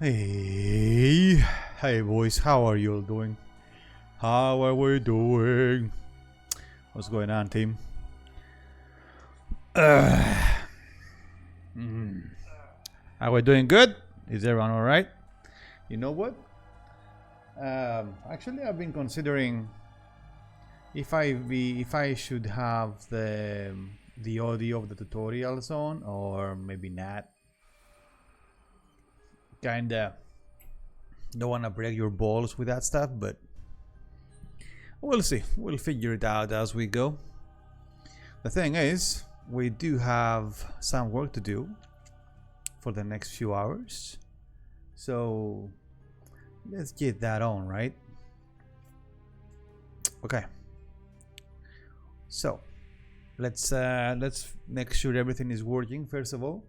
Hey, hey boys, how are you all doing? How are we doing? What's going on, team? Are we doing good? Is everyone all right? You know what? Actually, I've been considering if I should have the audio of the tutorials on, or maybe not. Kinda don't wanna break your balls with that stuff, but we'll see. We'll figure it out as we go. The thing is, we do have some work to do for the next few hours, so let's get that on, right? Okay. So let's make sure everything is working first of all.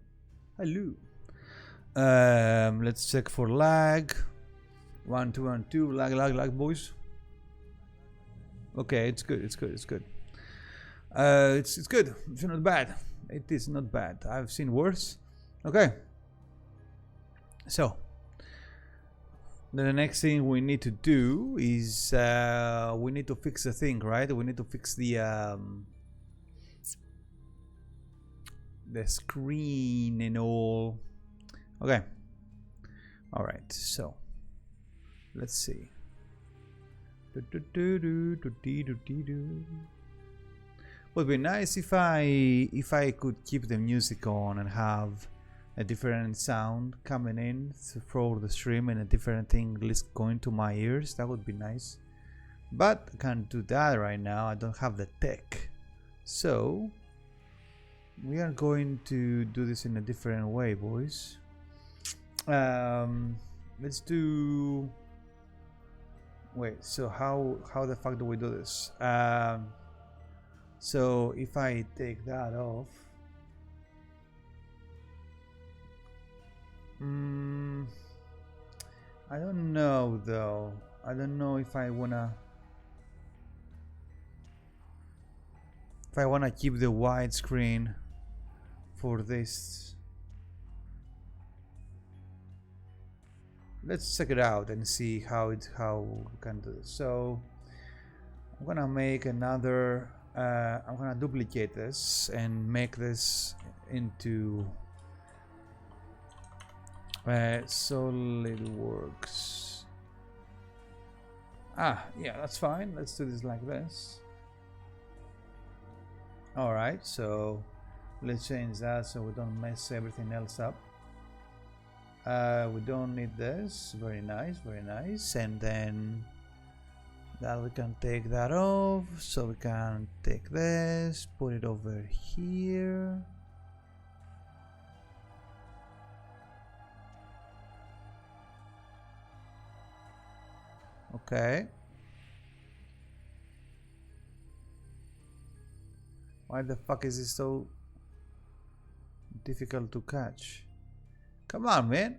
Hello. Let's check for lag. 1 2 1 2 lag boys. Okay, it's good. It's good. It's good. It's good. It's not bad. It is not bad. I've seen worse. Okay. So the next thing we need to do is we need to fix a thing, right? We need to fix the screen and all. Okay. All right. So let's see. Would be nice if I could keep the music on and have a different sound coming in through the stream and a different thing going to my ears. That would be nice, but I can't do that right now. I don't have the tech, so we are going to do this in a different way, boys. Let's do. Wait. So how the fuck do we do this? So if I take that off, I don't know though. I don't know if I wanna keep the widescreen for this. Let's check it out and see how we can do this. So I'm gonna make another. I'm gonna duplicate this and make this into Solidworks. Yeah, that's fine. Let's do this like this. All right, so let's change that so we don't mess everything else up. We don't need this. Very nice, very nice. And then that we can take that off, so we can take this, put it over here. Okay. Why the fuck is this so difficult to catch? Come on, man.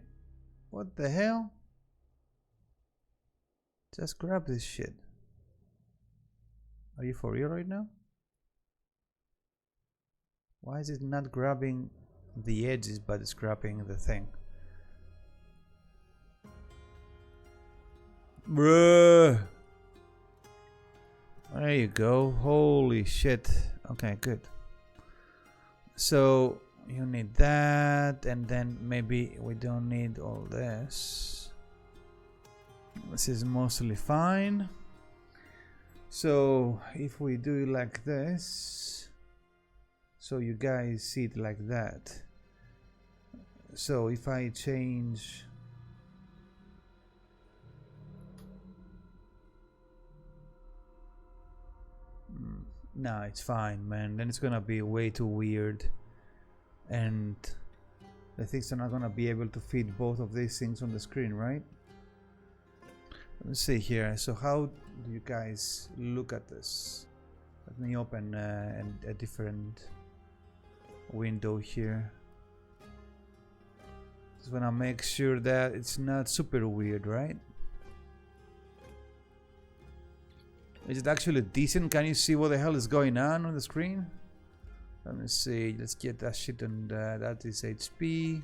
What the hell? Just grab this shit. Are you for real right now? Why is it not grabbing the edges but it's grabbing the thing? Bruh. There you go. Holy shit. Okay, good. So you need that, and then maybe we don't need all this. This is mostly fine. So if we do it like this, so you guys see it like that. So if I change, no, it's fine, man. Then it's gonna be way too weird, and the things are not gonna be able to fit both of these things on the screen, right? Let's see here. So how do you guys look at this? Let me open a different window here. Just wanna make sure that it's not super weird, right? Is it actually decent? Can you see what the hell is going on the screen? Let me see. Let's get that shit on that is HP.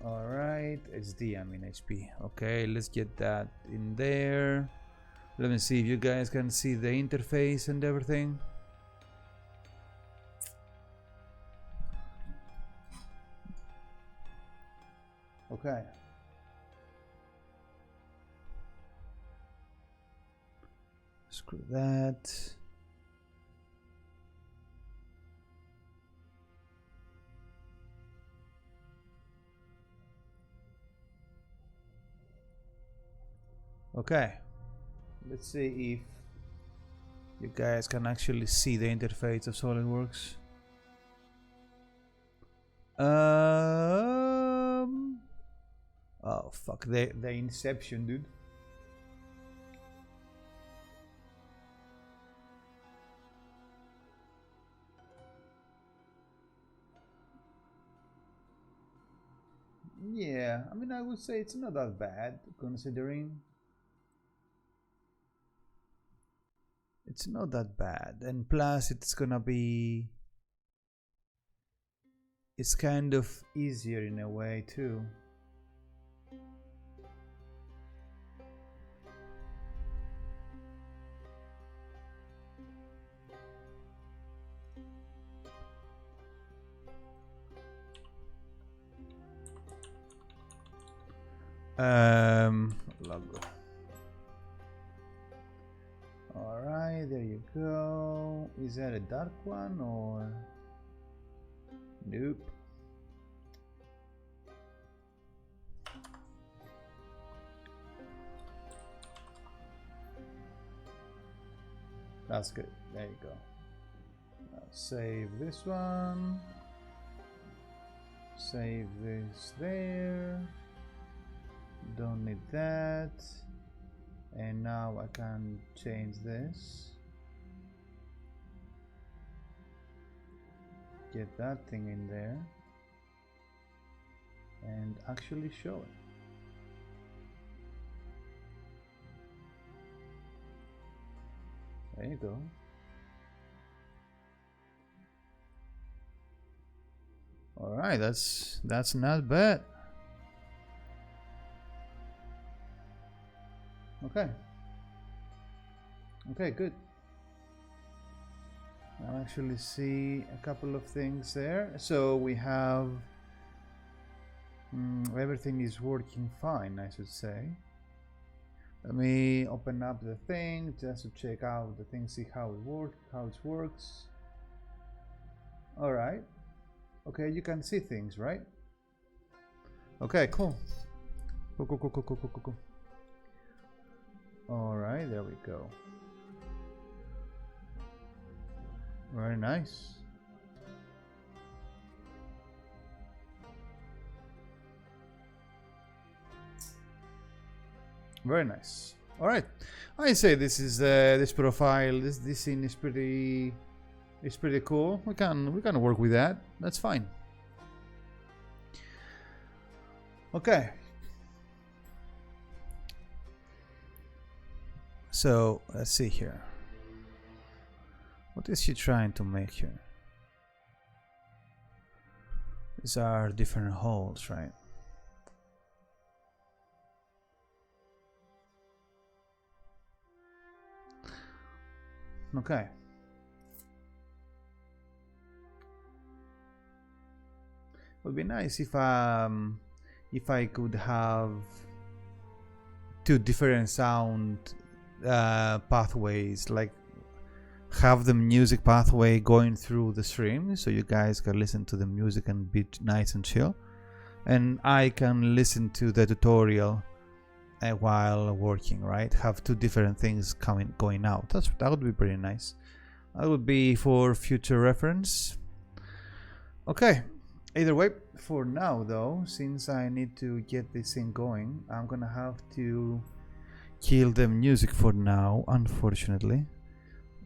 All right, HD, I mean HP. Okay, let's get that in there. Let me see if you guys can see the interface and everything. Okay. Screw that. Okay. Let's see if you guys can actually see the interface of Solidworks. Oh fuck, the Inception, dude. Yeah, I mean, I would say it's not that bad considering. It's not that bad, and plus it's gonna be. It's kind of easier in a way too. Lovely. Alright, there you go. Is that a dark one or? Nope. That's good. There you go. Now save this one. Save this there. Don't need that. And now I can change this. Get that thing in there. And actually show it. There you go. All right, that's not bad. Okay. Okay, good. I actually see a couple of things there. So we have everything is working fine, I should say. Let me open up the thing just to check out the thing, see how it works. All right. Okay, you can see things, right? Okay, cool. Cool. All right, there we go. Very nice. Very nice. All right, I say this is this profile. This scene is pretty cool. We can work with that. That's fine. Okay. So let's see here. What is she trying to make here? These are different holes, right? Okay. It would be nice if I could have two different sound pathways, like have the music pathway going through the stream so you guys can listen to the music and be nice and chill, and I can listen to the tutorial while working, right? Have two different things going out. That would be pretty nice. That would be for future reference. Okay, either way, for now though, since I need to get this thing going, I'm gonna have to kill the music for now, unfortunately,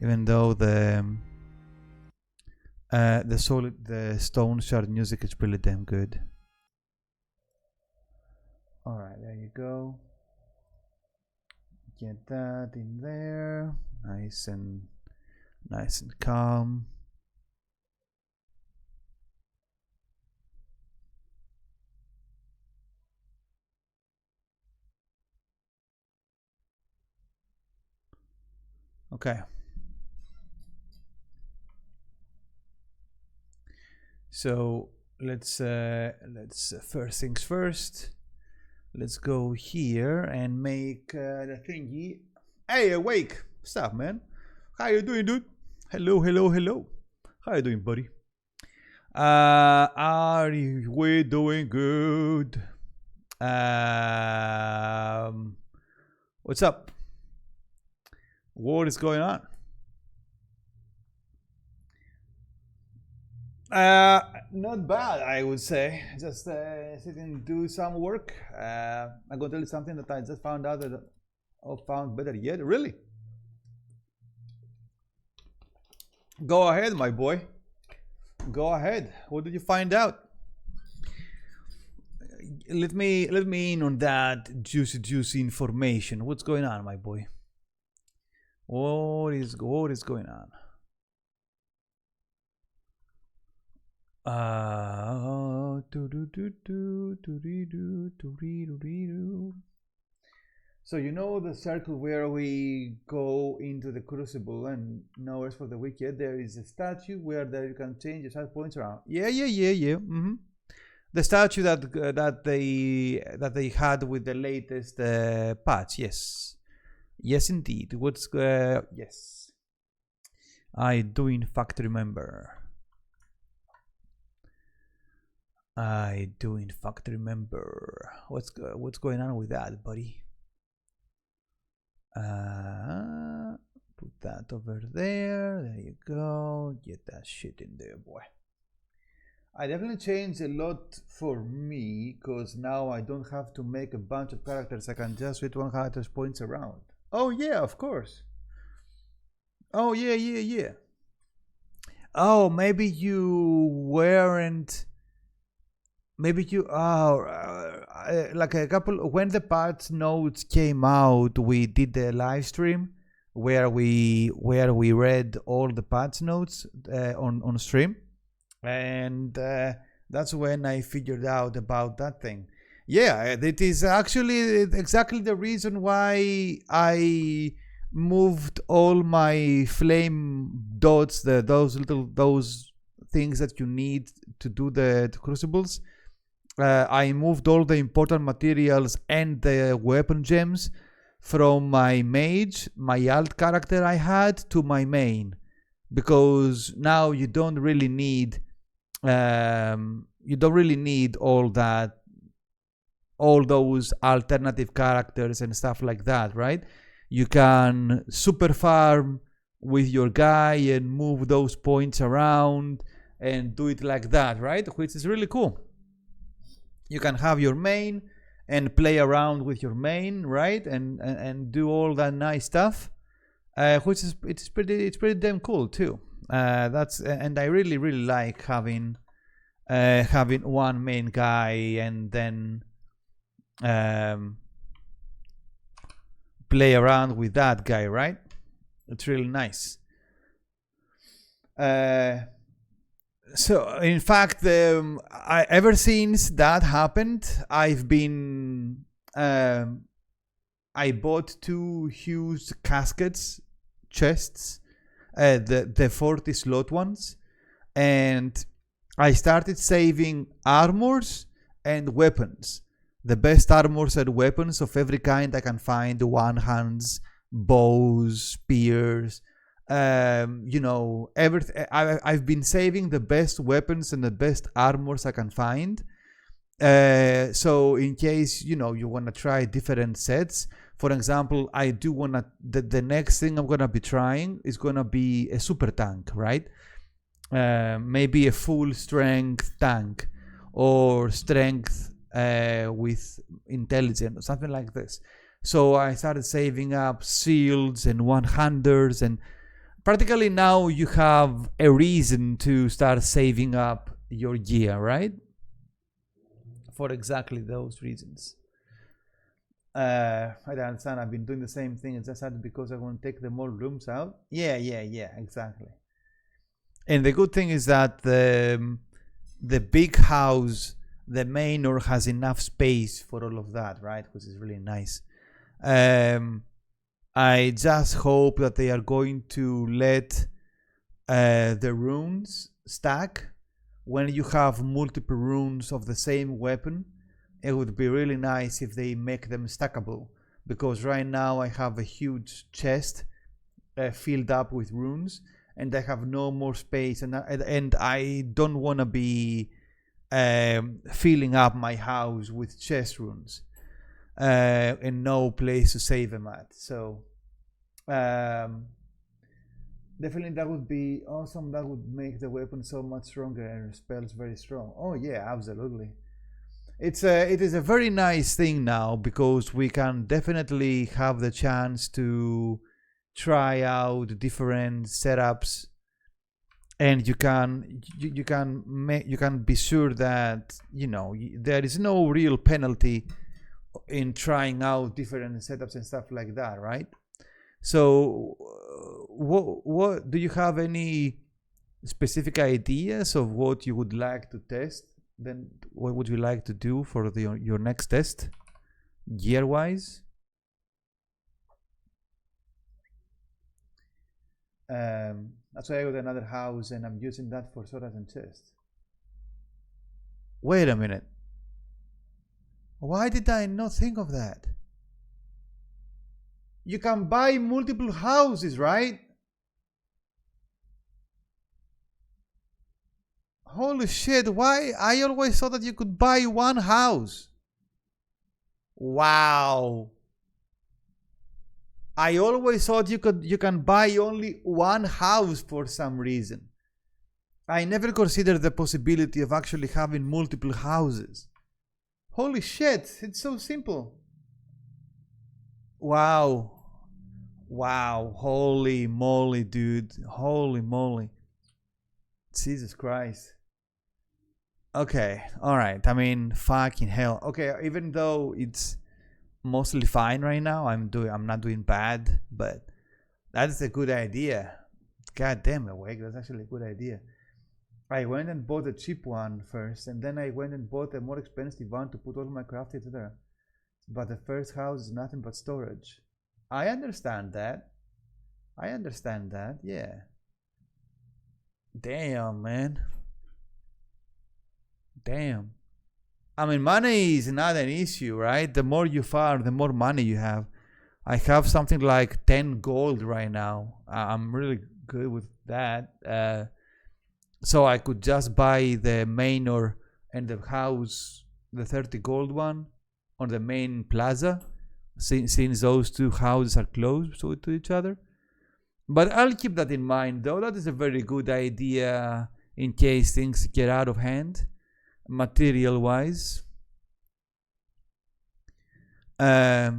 even though the stone shard music is really damn good. All right, there you go. Get that in there, nice and calm. Okay. So let's first things first. Let's go here and make the thingy. Hey, awake! Stop, man. How you doing, dude? Hello, hello, hello. How you doing, buddy? Are we doing good? What's up? What is going on? Not bad, I would say. Just sitting do some work. I'm gonna tell you something that I just found out that I found better yet. Really? Go ahead, my boy. Go ahead. What did you find out? Let me in on that juicy information. What's going on, my boy? What is going on? So you know the circle where we go into the crucible and no rest for the wicked. There is a statue where there you can change the side points around. Yeah. The statue that they had with the latest patch. Yes indeed. What's yes. I do in fact remember. I do in fact remember. What's going on with that, buddy? Put that over there. There you go. Get that shit in there, boy. I definitely changed a lot for me because now I don't have to make a bunch of characters. I can just switch 100 points around. Oh yeah, of course. Oh yeah. Oh, maybe you weren't. Maybe you like a couple when the patch notes came out, we did the live stream where we read all the patch notes on stream, and that's when I figured out about that thing. Yeah, it is actually exactly the reason why I moved all my flame dots, those things that you need to do the crucibles. I moved all the important materials and the weapon gems from my mage, my alt character I had, to my main, because now you don't really need all those alternative characters and stuff like that, right? You can super farm with your guy and move those points around and do it like that, right? Which is really cool. You can have your main and play around with your main, right? And do all that nice stuff, which is it's pretty damn cool too. And I really like having one main guy and then play around with that guy, right? It's really nice. So in fact, ever since that happened, I've been I bought 2 huge caskets chests, the 40 slot ones, and I started saving armors and weapons. The best armors and weapons of every kind I can find: one hands, bows, spears. Everything. I've been saving the best weapons and the best armors I can find. So in case you want to try different sets. For example, I do want to. The next thing I'm gonna be trying is gonna be a super tank, right? Maybe a full strength tank or strength with intelligence or something like this. So I started saving up shields and one-handers, and practically now you have a reason to start saving up your gear, right? For exactly those reasons. I don't understand. I've been doing the same thing. It's just because I want to take the more rooms out. Yeah, exactly. And the good thing is that the big house, the manor, has enough space for all of that, right? Which is really nice. I just hope that they are going to let the runes stack. When you have multiple runes of the same weapon, it would be really nice if they make them stackable, because right now I have a huge chest filled up with runes and I have no more space, and I don't want to be filling up my house with chest runes and no place to save them at. So definitely that would be awesome. That would make the weapon so much stronger and spells very strong. Oh yeah, absolutely. It is a very nice thing now, because we can definitely have the chance to try out different setups, and you can be sure that there is no real penalty in trying out different setups and stuff like that, right? So what do you have any specific ideas of what you would like to test? Then what would you like to do for your next test, gear wise? That's why I got another house and I'm using that for swords and chest. Wait a minute. Why did I not think of that? You can buy multiple houses, right? Holy shit, why? I always thought that you could buy one house. Wow. I always thought you can buy only one house for some reason. I never considered the possibility of actually having multiple houses. Holy shit, it's so simple. Wow. Wow. Holy moly, dude. Holy moly. Jesus Christ. Okay, alright. I mean, fucking hell. Okay, even though it's mostly fine right now, I'm not doing bad, but that's a good idea. God damn it, Wake, that's actually a good idea. I went and bought a cheap one first, and then I went and bought a more expensive one to put all my crafted there. But the first house is nothing but storage. I understand that. Yeah. Damn, man. Damn. I mean, money is not an issue, right? The more you farm, the more money you have. I have something like 10 gold right now. I'm really good with that. So I could just buy the manor and the house, the 30 gold one, on the main plaza, since those two houses are close to each other. But I'll keep that in mind, though. That is a very good idea in case things get out of hand, material-wise. I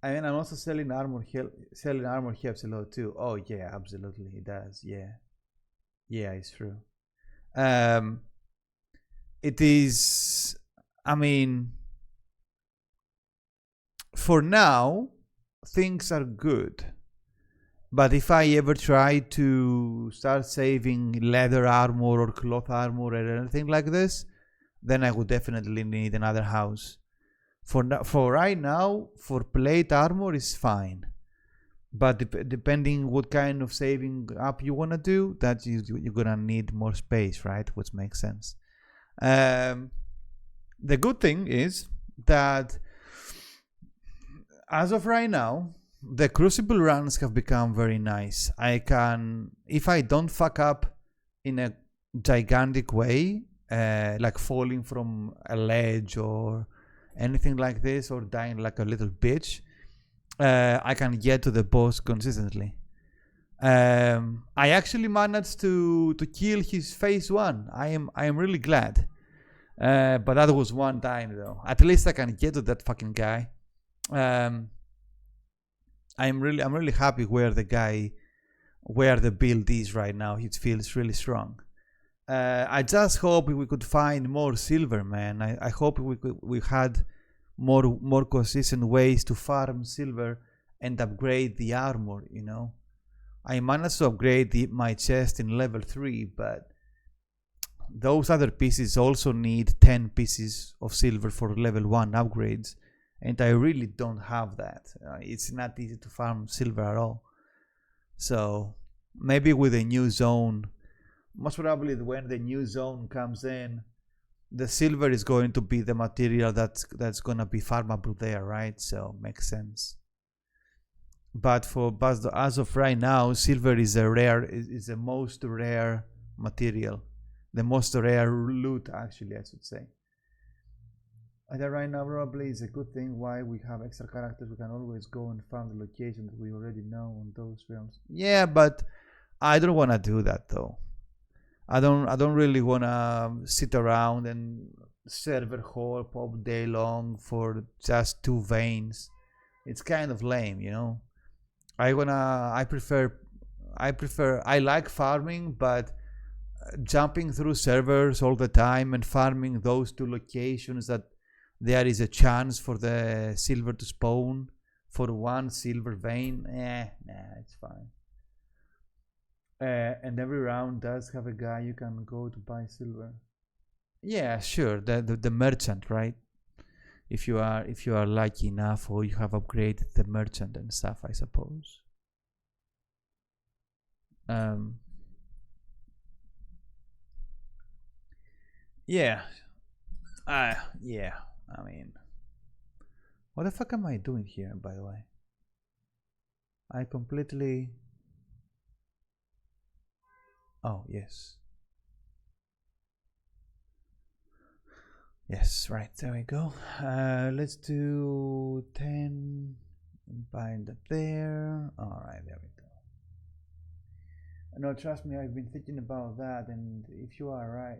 mean, I'm also selling armor. Selling armor helps a lot too. Oh yeah, absolutely, it does. Yeah, it's true. It is. I mean, for now, things are good. But if I ever try to start saving leather armor or cloth armor or anything like this, then I would definitely need another house. For right now, for plate armor is fine. But depending what kind of saving up you want to do, that you're going to need more space, right? Which makes sense. The good thing is that as of right now, the crucible runs have become very nice. I can, if I don't fuck up in a gigantic way, like falling from a ledge or anything like this, or dying like a little bitch, I can get to the boss consistently. I actually managed to kill his phase 1. I am really glad. But that was one time though. At least I can get to that fucking guy. I'm really happy where the build is right now. It feels really strong. I just hope we could find more silver, man. I hope we had more consistent ways to farm silver and upgrade the armor, you know. I managed to upgrade my chest in level 3, but those other pieces also need 10 pieces of silver for level 1 upgrades, and I really don't have that. It's not easy to farm silver at all. So maybe with a new zone, most probably when the new zone comes in, the silver is going to be the material that's going to be farmable there, right? So makes sense. But as of right now, silver is the most rare material, the most rare loot, actually, I should say. And that right now probably is a good thing why we have extra characters. We can always go and find the location that we already know on those realms. Yeah, but I don't want to do that though. I don't really want to sit around and server hop all day long for just 2 veins. It's kind of lame, you know. I like farming, but jumping through servers all the time and farming those 2 locations that there is a chance for the silver to spawn for 1 silver vein, nah, it's fine. And every round does have a guy you can go to buy silver. Yeah, sure, the merchant, right? If you are lucky enough, or you have upgraded the merchant and stuff, I suppose. Yeah. Yeah. I mean, what the fuck am I doing here, by the way? I completely... Oh, yes. Yes, right, there we go. Let's do 10, bind up there. Alright, there we go. No, trust me, I've been thinking about that, and if you are right,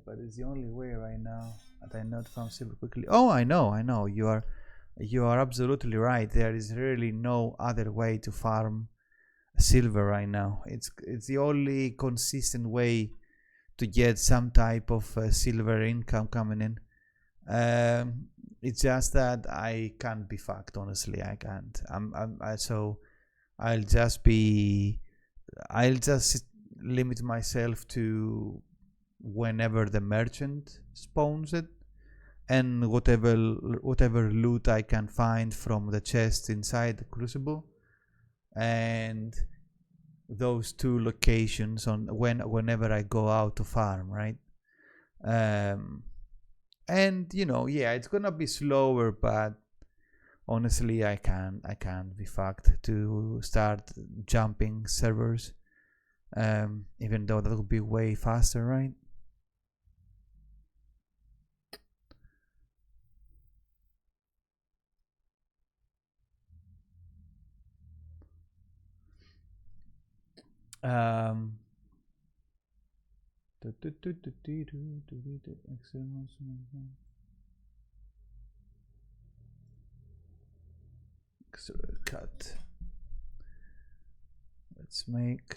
but it's the only way right now that I not found silver quickly. Oh, I know, you are absolutely right. There is really no other way to farm silver right now. It's the only consistent way to get some type of silver income coming in. It's just that I can't be fucked, honestly. I can't. So I'll just limit myself to whenever the merchant spawns it, and whatever loot I can find from the chest inside the crucible, and those 2 locations on whenever I go out to farm, right? And you know, yeah, it's gonna be slower, but honestly, I can't be fucked to start jumping servers, even though that would be way faster, right? Cut. Let's make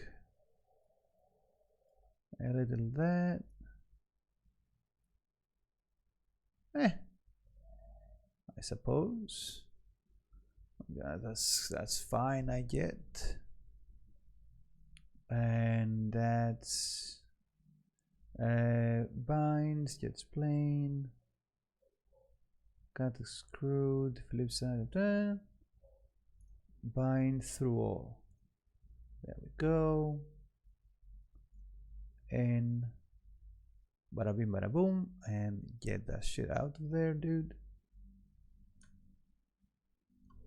a little that. I suppose. Yeah, that's fine, I get. And that's binds, gets plain, cut screwed, flip side of that, bind through all. There we go. And bada bing bada boom, and get that shit out of there, dude.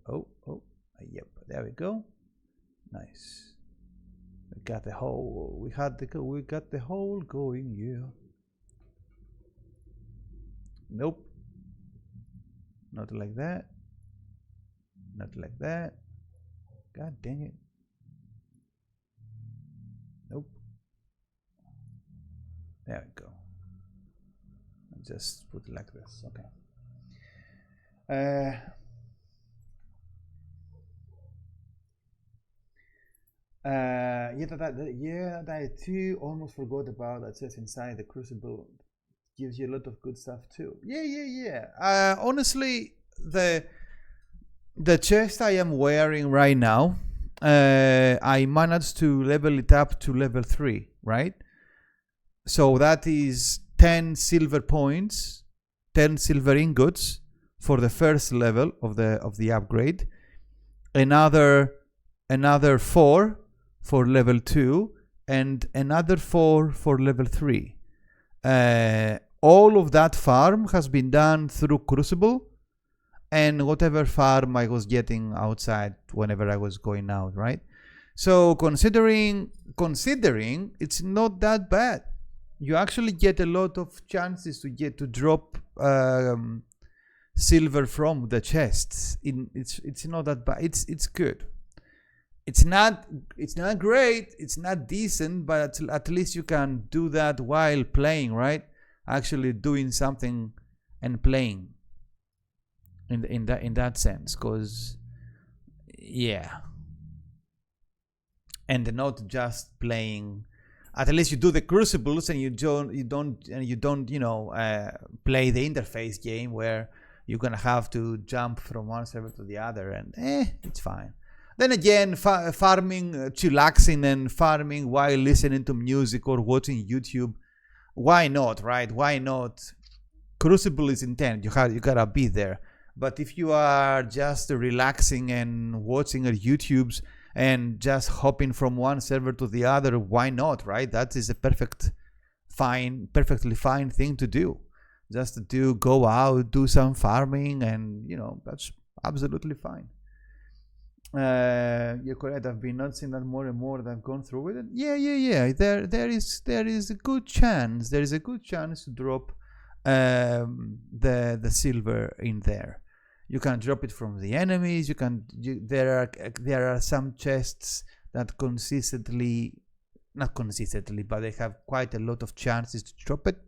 Oh, yep, there we go. Nice. We got the hole. We got the hole going, yeah. Nope. Not like that. Not like that. God dang it. Nope. There we go. I'll just put it like this. Okay. That too. Almost forgot about that. Just inside the crucible gives you a lot of good stuff too. Yeah. Honestly, the chest I am wearing right now, I managed to level it up to level 3, right? So that is 10 silver points, 10 silver ingots for the first level of the upgrade, another 4 for level 2, and another 4 for level 3. All of that farm has been done through Crucible and whatever farm I was getting outside whenever I was going out, right? So considering it's not that bad. You actually get a lot of chances to drop silver from the chests. It's not that bad. It's good. It's not great. It's not decent, but at least you can do that while playing, right? Actually doing something and playing in that sense, because yeah, and not just playing. At least you do the crucibles and you don't play the interface game where you're gonna have to jump from one server to the other, and it's fine. Then again, farming, chillaxing and farming while listening to music or watching YouTube, why not, right? Why not? Crucible is intense. You gotta be there. But if you are just relaxing and watching YouTubes and just hopping from one server to the other, why not, right? That is a perfectly fine thing to do. Just to go out, do some farming, and that's absolutely fine. You're correct. I've been noticing that more and more that I've gone through with it. Yeah. There is a good chance. There is a good chance to drop the silver in there. You can drop it from the enemies. There are some chests that not consistently, but they have quite a lot of chances to drop it.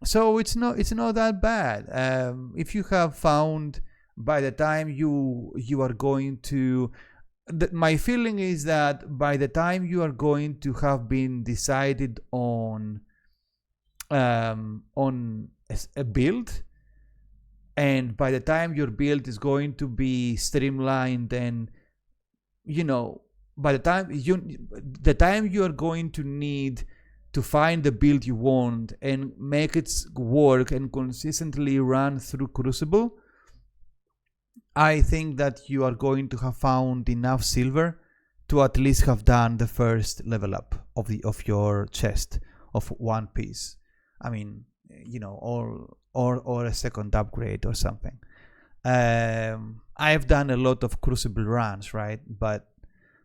So it's not that bad. If you have found by the time you are going to, my feeling is that by the time you are going to have been decided on a build, and by the time your build is going to be streamlined, and by the time you are going to need to find the build you want and make it work and consistently run through Crucible, I think that you are going to have found enough silver to at least have done the first level up of your chest of one piece. I mean, or a second upgrade or something. I've done a lot of Crucible runs, right? But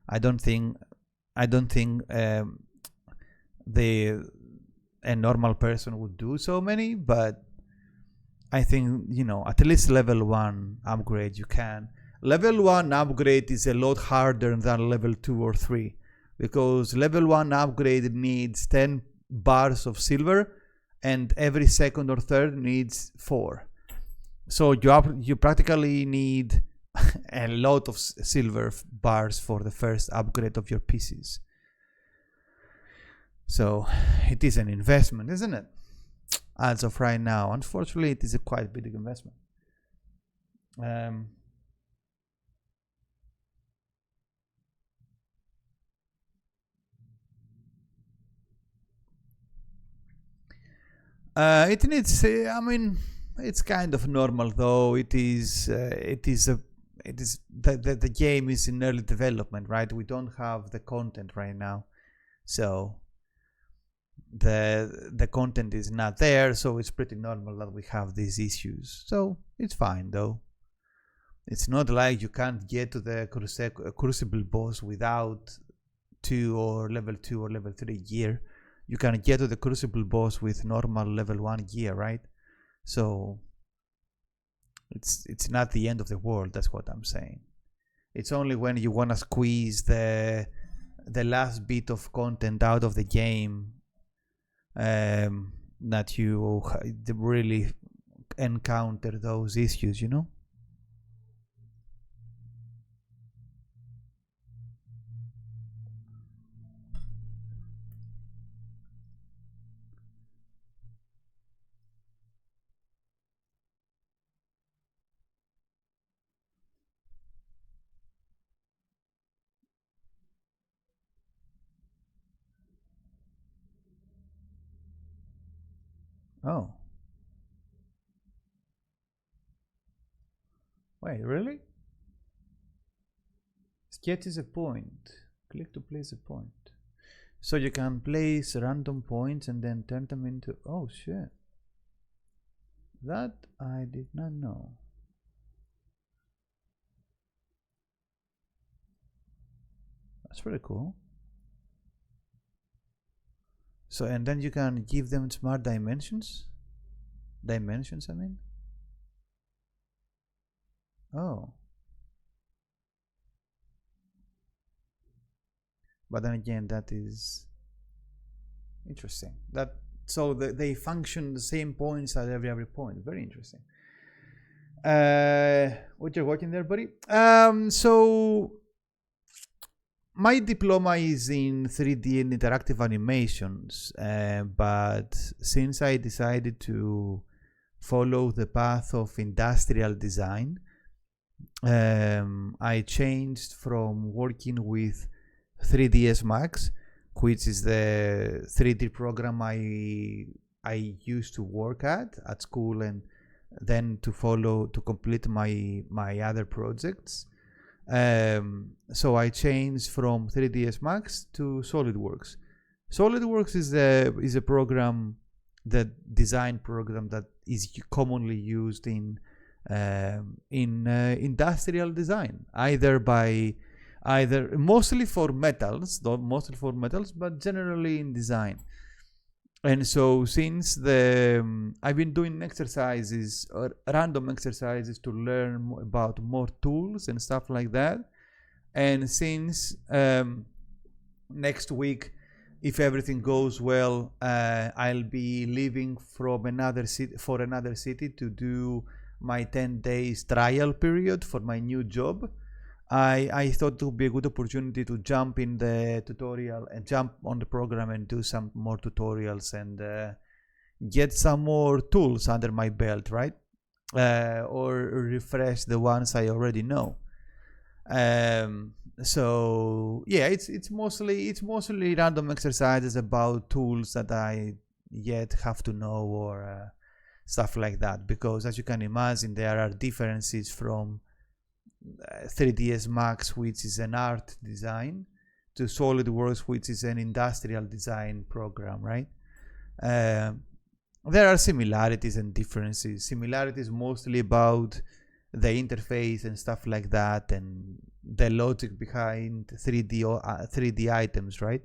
I don't think a normal person would do so many, but I think at least level 1 upgrade you can. Level 1 upgrade is a lot harder than level 2 or 3, because level 1 upgrade needs 10 bars of silver, and every second or third needs 4. So you practically need a lot of silver bars for the first upgrade of your pieces. So it is an investment, isn't it? As of right now, unfortunately, it is a quite big investment. It needs. I mean, it's kind of normal though. The game is in early development, right? We don't have the content right now, so the content is not there, so it's pretty normal that we have these issues. So it's fine though. It's not like you can't get to the Crucible boss without level 2 or level 3 gear. You can get to the Crucible boss with normal level 1 gear, right? So it's not the end of the world. That's what I'm saying. It's only when you want to squeeze the last bit of content out of the game that you really encounter those issues, Oh. Wait, really? Sketch is a point. Click to place a point. So you can place random points and then turn them into... Oh shit. That I did not know. That's pretty cool. So, and then you can give them smart dimensions. Dimensions, I mean. Oh. But then again, that is interesting. That so they function the same points at every point. Very interesting. What you're watching there, buddy? So my diploma is in 3D and interactive animations, but since I decided to follow the path of industrial design, I changed from working with 3ds Max, which is the 3D program I used to work at school, and then to complete my other projects. So I changed from 3ds Max to Solidworks. Solidworks is a program, the design program that is commonly used in industrial design, mostly for metals, but generally in design. And so since I've been doing exercises, random exercises, to learn about more tools and stuff like that. And since next week, if everything goes well, I'll be leaving from another city to do my 10 days trial period for my new job. I thought it would be a good opportunity to jump in the tutorial and jump on the program and do some more tutorials and get some more tools under my belt, right? Or refresh the ones I already know. So yeah, it's mostly random exercises about tools that I yet have to know, or stuff like that, because as you can imagine, there are differences from 3ds Max, which is an art design, to Solidworks, which is an industrial design program, right? There are similarities and differences. Similarities mostly about the interface and stuff like that, and the logic behind 3D items, right?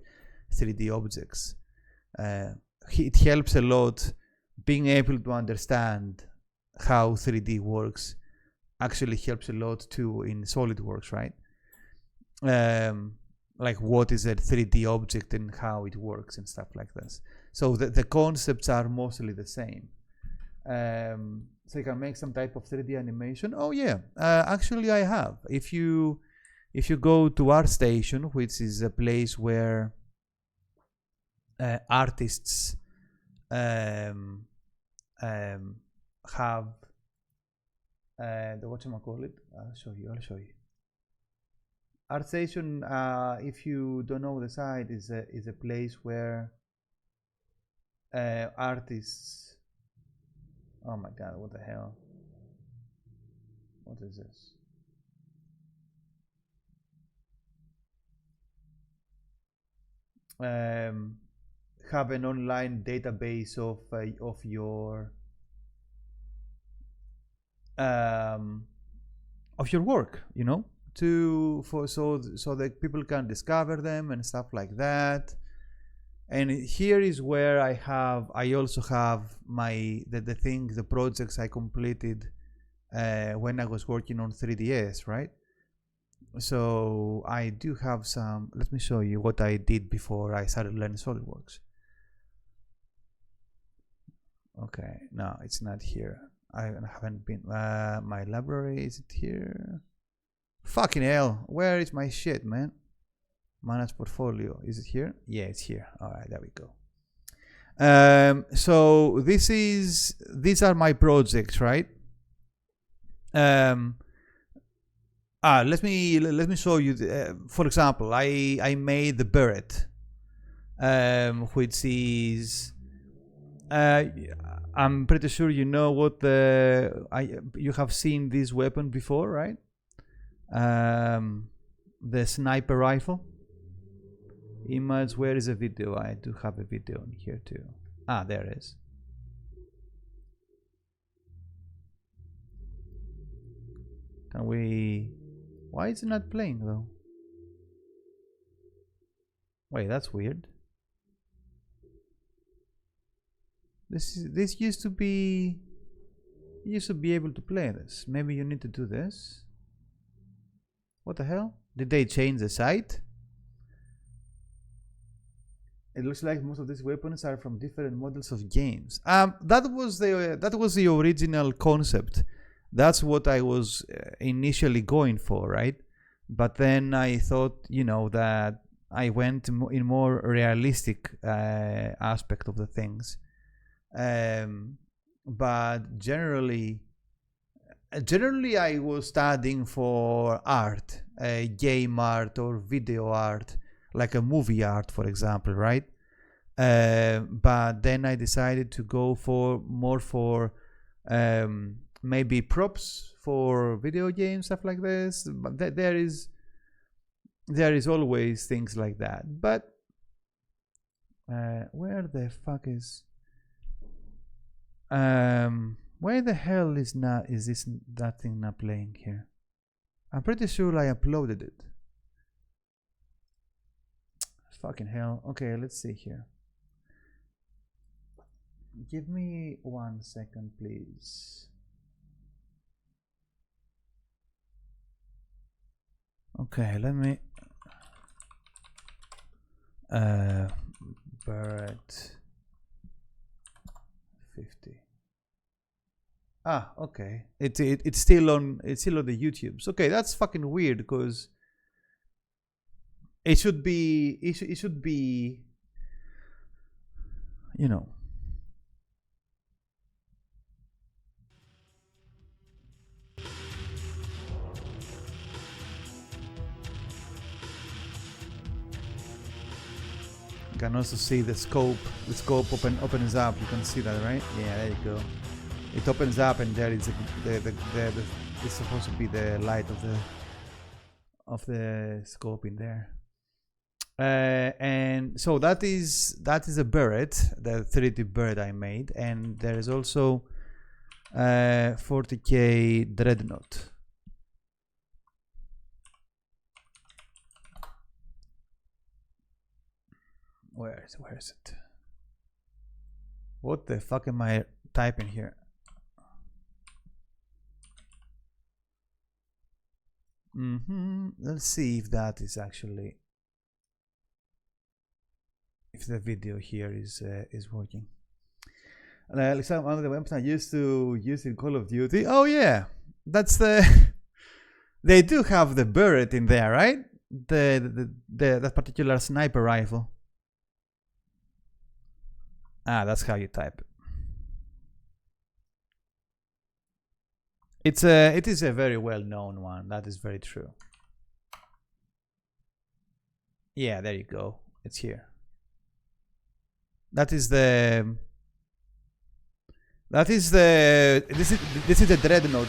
3D objects. It helps a lot being able to understand how 3D works. Actually helps a lot too in Solidworks, right? Like what is a 3D object and how it works and stuff like this. So the concepts are mostly the same. So you can make some type of 3D animation. Oh yeah, actually I have. If you go to ArtStation, which is a place where artists have the whatchamacallit, I'll show you. ArtStation, if you don't know the site, is a place where artists... Oh my god, what the hell? What is this? Have an online database of your work, you know, so that people can discover them and stuff like that. And here is where I also have the projects I completed when I was working on 3ds, right? So I do have some. Let me show you what I did before I started learning SolidWorks. Okay, no, it's not here. I haven't been. My library, is it here? Fucking hell, where is my shit, man? Manage portfolio, is it here? Yeah, it's here. All right, there we go. So these are my projects, right? Let me show you. For example, I made the beret, which is Uh, I'm pretty sure you know what you have seen this weapon before, right? The sniper rifle. Image, where is a video? I do have a video in here too. Ah, there it is. Can we... Why is it not playing though? Wait, that's weird. This used to be... You used to be able to play this. Maybe you need to do this. What the hell? Did they change the site? It looks like most of these weapons are from different models of games. That was the original concept. That's what I was initially going for, right? But then I thought, you know, that I went in more realistic aspect of the things. But generally I was studying for art, game art or video art, like a movie art, for example, right? But then I decided to go for more for maybe props for video games, stuff like this. But there is always things like that. But where the fuck is where the hell is that thing not playing here? I'm pretty sure I uploaded it. Fucking hell. Okay, let's see here. Give me 1 second, please. Okay, let me Barrett 50. Ah, okay. It's still on the YouTubes. Okay, that's fucking weird because it should be you know. You can also see the scope. The scope opens up. You can see that, right? Yeah, there you go. It opens up, and there is it's supposed to be the light of the scope in there. And so that is a Barrett, the 3D Barrett I made, and there is also 40K Dreadnought. Where is it? What the fuck am I typing here? Let's see if that is actually, if the video here is working. Like some of the weapons I used to use in Call of Duty. Oh yeah, that's the. They do have the Barrett in there, right? That particular sniper rifle. Ah, that's how you type it. It is a very well-known one. That is very true. Yeah, there you go. It's here. This is the Dreadnought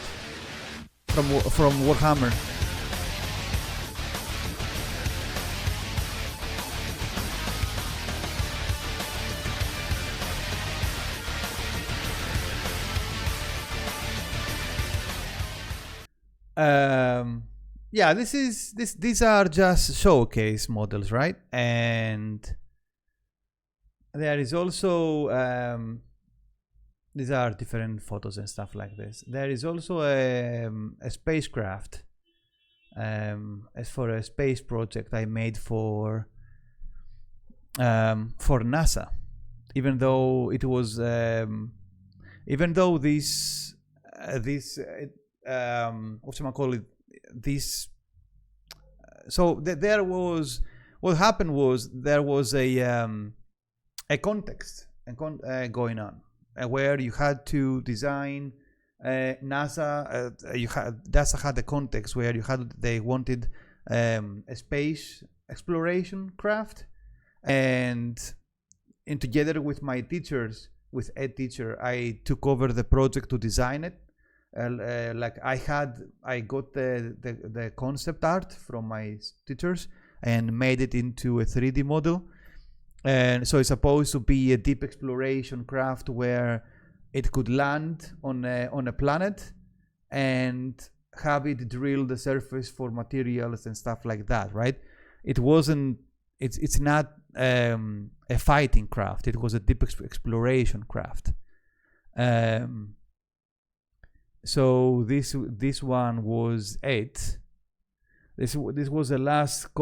from Warhammer. Yeah, these are just showcase models, right? And there is also these are different photos and stuff like this. There is also a spacecraft as for a space project I made for NASA. Even though it was even though this what should I call it? This. So there was, what happened was there was a context going on where you had to design NASA. NASA had a context where they wanted a space exploration craft, and together with my teachers with a teacher, I took over the project to design it. Like I got the concept art from my teachers and made it into a 3D model. And so it's supposed to be a deep exploration craft where it could land on a planet and have it drill the surface for materials and stuff like that, right? It wasn't. It's not a fighting craft. It was a deep exploration craft. So this one was it. This was the last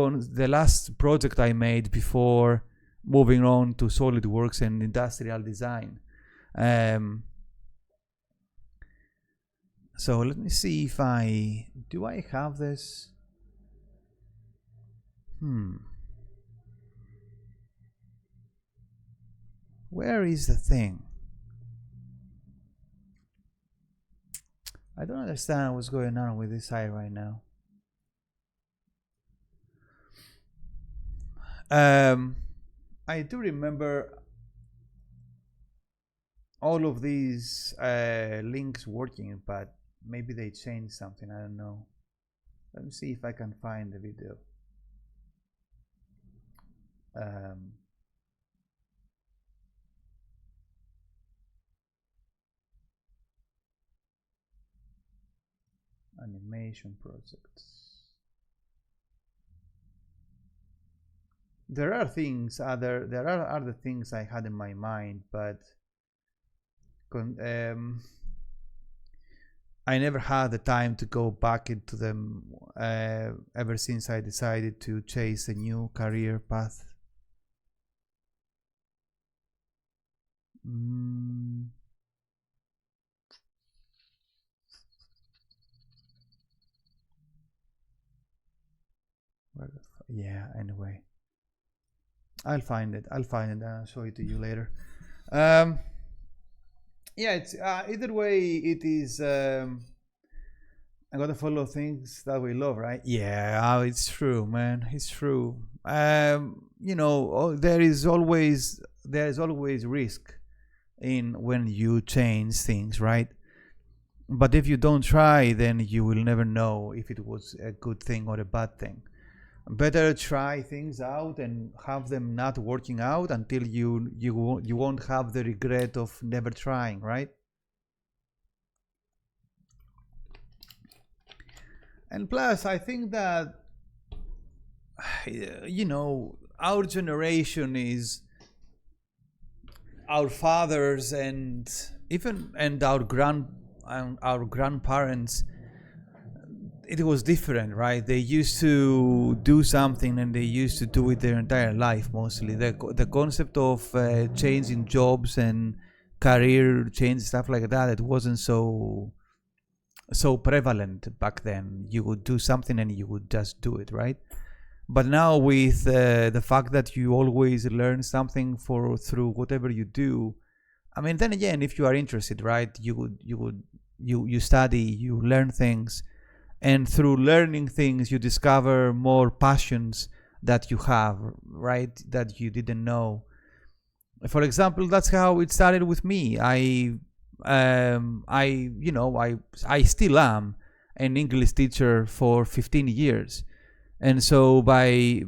project I made before moving on to Solidworks and industrial design. So let me see if I have this. Where is the thing? I don't understand what's going on with this site right now. I do remember all of these links working, but maybe they changed something. I don't know. Let me see if I can find the video. Animation projects. There are things there are other things I had in my mind, but I never had the time to go back into them ever since I decided to chase a new career path. Yeah, anyway. I'll find it and I'll show it to you later. Yeah, it's either way it is I gotta follow things that we love, right? Yeah, it's true, man. It's true. You know, there is always risk in when you change things, right? But if you don't try, then you will never know if it was a good thing or a bad thing. Better try things out and have them not working out until you won't have the regret of never trying, right? And plus, I think that, you know, our generation is our fathers and even our grandparents. It was different, right? They used to do something and they used to do it their entire life mostly. The concept of changing jobs and career change, stuff like that, it wasn't so prevalent back then. You would do something and you would just do it, right? But now with the fact that you always learn something through whatever you do, I mean, then again, if you are interested, right, you study, you learn things. And through learning things, you discover more passions that you have, right? That you didn't know. For example, that's how it started with me. I still am an English teacher for 15 years. And so by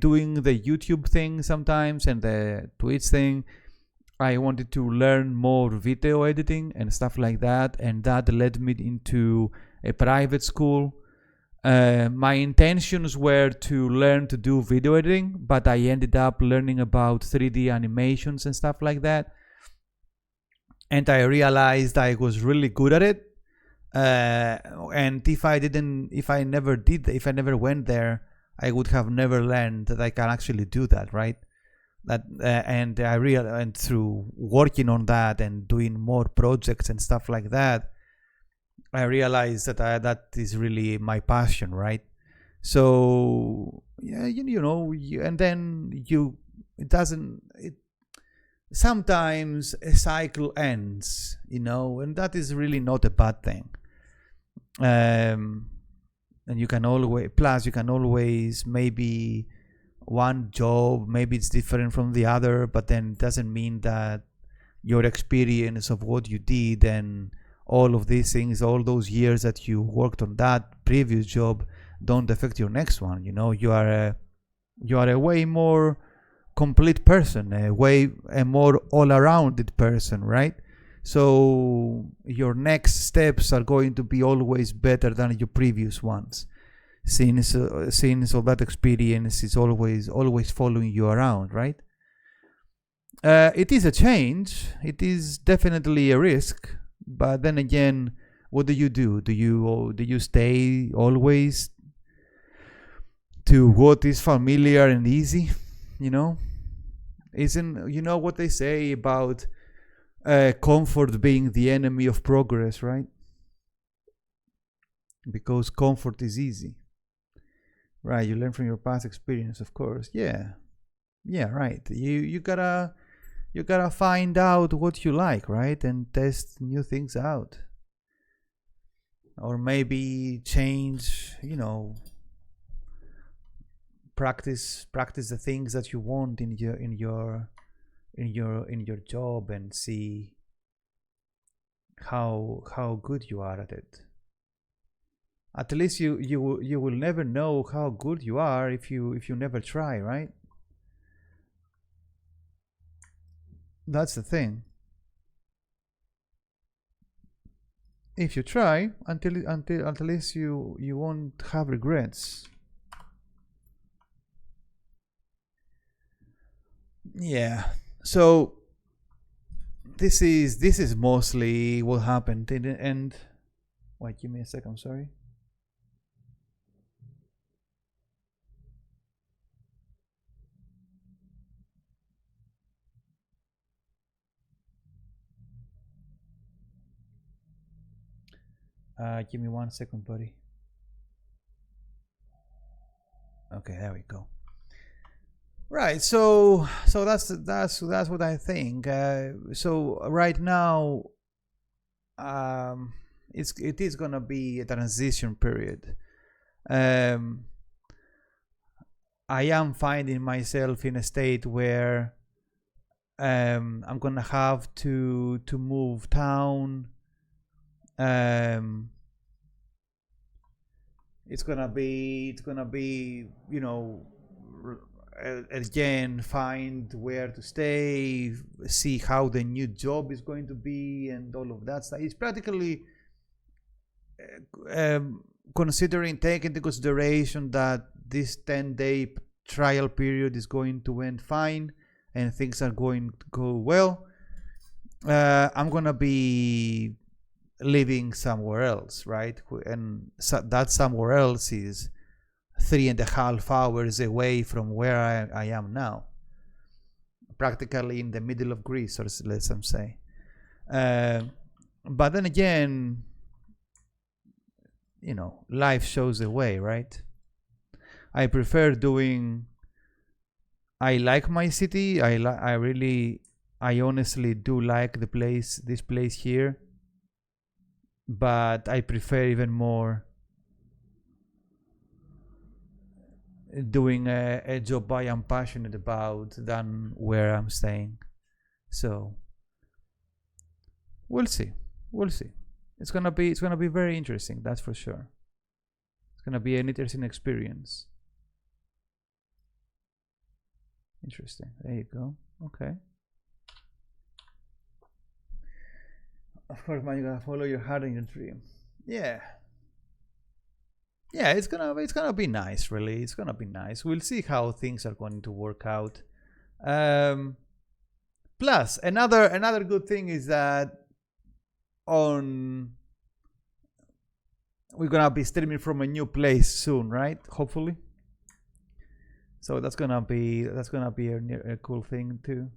doing the YouTube thing sometimes and the Twitch thing, I wanted to learn more video editing and stuff like that. And that led me into a private school. My intentions were to learn to do video editing, but I ended up learning about 3D animations and stuff like that. And I realized I was really good at it. And if I never went there, I would have never learned that I can actually do that, right? And through working on that and doing more projects and stuff like that, I realized that that is really my passion, right? So yeah, sometimes a cycle ends, and that is really not a bad thing. And you can always maybe one job, maybe it's different from the other, but then it doesn't mean that your experience of what you did and all of these things, all those years that you worked on that previous job don't affect your next one. You are a way more complete person, a more all-arounded person, right? So your next steps are going to be always better than your previous ones, since all that experience is always following you around, right? It is a change. It is definitely a risk, but then again, what do you do? Do you stay always to what is familiar and easy? Isn't what they say about comfort being the enemy of progress, right? Because comfort is easy, right? You learn from your past experience, of course. Yeah, right. You gotta find out what you like, right? And test new things out, or maybe change. Practice the things that you want in your job, and see how good you are at it. At least you will never know how good you are if you never try, right? That's the thing. If you try, until at least you won't have regrets. Yeah. So this is mostly what happened in the end. Wait, give me a second. I'm sorry. Give me 1 second, buddy. Okay, there we go. Right, so that's what I think. So right now, it is gonna be a transition period. I am finding myself in a state where I'm gonna have to move town. It's gonna be again, find where to stay, see how the new job is going to be, and all of that stuff. It's practically considering, taking into consideration that this 10-day trial period is going to end fine and things are going to go well. I'm gonna be living somewhere else, right? And that somewhere else is 3.5 hours away from where I am now, practically in the middle of Greece, or let's say. But then again, life shows the way, right? I prefer doing. I like my city. I honestly do like this place here. But I prefer even more doing a job I am passionate about than where I'm staying. So we'll see. It's gonna be very interesting, that's for sure. It's gonna be an interesting experience. Interesting. There you go. Okay. Of course, man, you gotta follow your heart and your dream. Yeah. Yeah, it's gonna be nice, really. It's gonna be nice. We'll see how things are going to work out. Plus, another good thing is that we're gonna be streaming from a new place soon, right? Hopefully. So that's gonna be a cool thing too.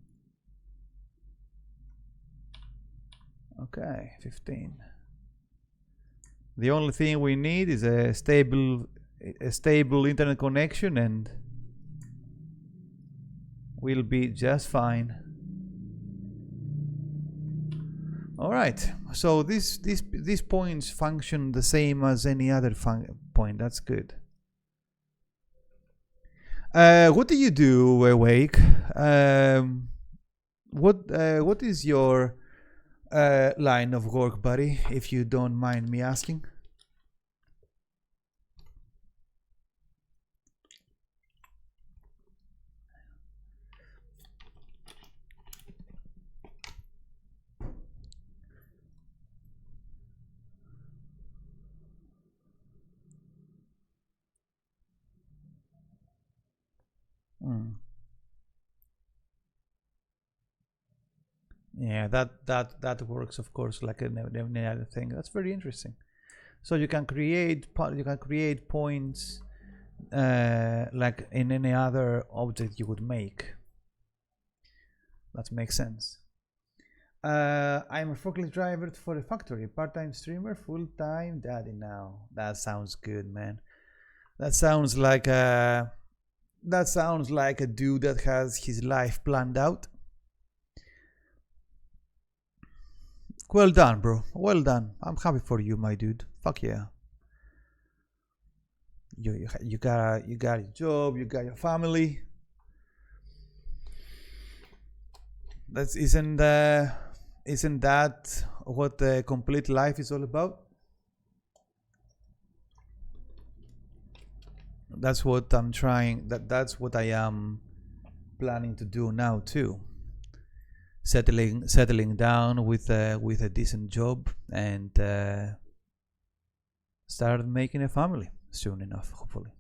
Okay, 15. The only thing we need is a stable internet connection, and we'll be just fine. All right. So these points function the same as any other point. That's good. What do you do awake? What is your line of work, buddy? If you don't mind me asking. Mm. Yeah, that works, of course, like any other thing. That's very interesting. So you can create points like in any other object you would make. That makes sense. I'm a forklift driver for a factory, part-time streamer, full-time daddy now. That sounds good, man. That sounds like a dude that has his life planned out. Well done, bro. Well done. I'm happy for you, my dude. Fuck yeah. You got your job, you got your family. That's isn't that what the complete life is all about? That's what I'm trying. That's what I am planning to do now too. Settling down with a decent job and start making a family soon enough, hopefully.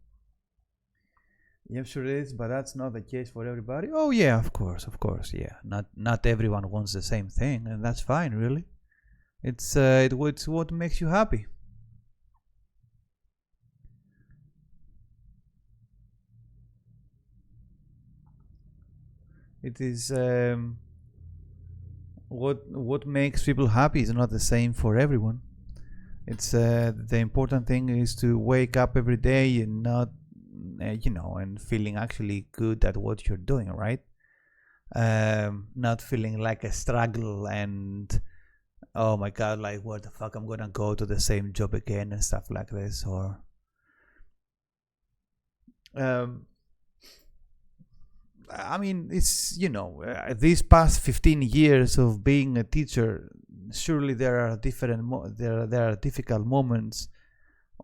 Yeah, sure is, but that's not the case for everybody. Oh yeah, of course, yeah. Not everyone wants the same thing, and that's fine, really. It's what makes you happy. It is what makes people happy is not the same for everyone. It's the important thing is to wake up every day and not and feeling actually good at what you're doing, right? Not feeling like a struggle and oh my god, like what the fuck, I'm gonna go to the same job again and stuff like this. Or um, I mean, it's these past 15 years of being a teacher, surely there are there are difficult moments.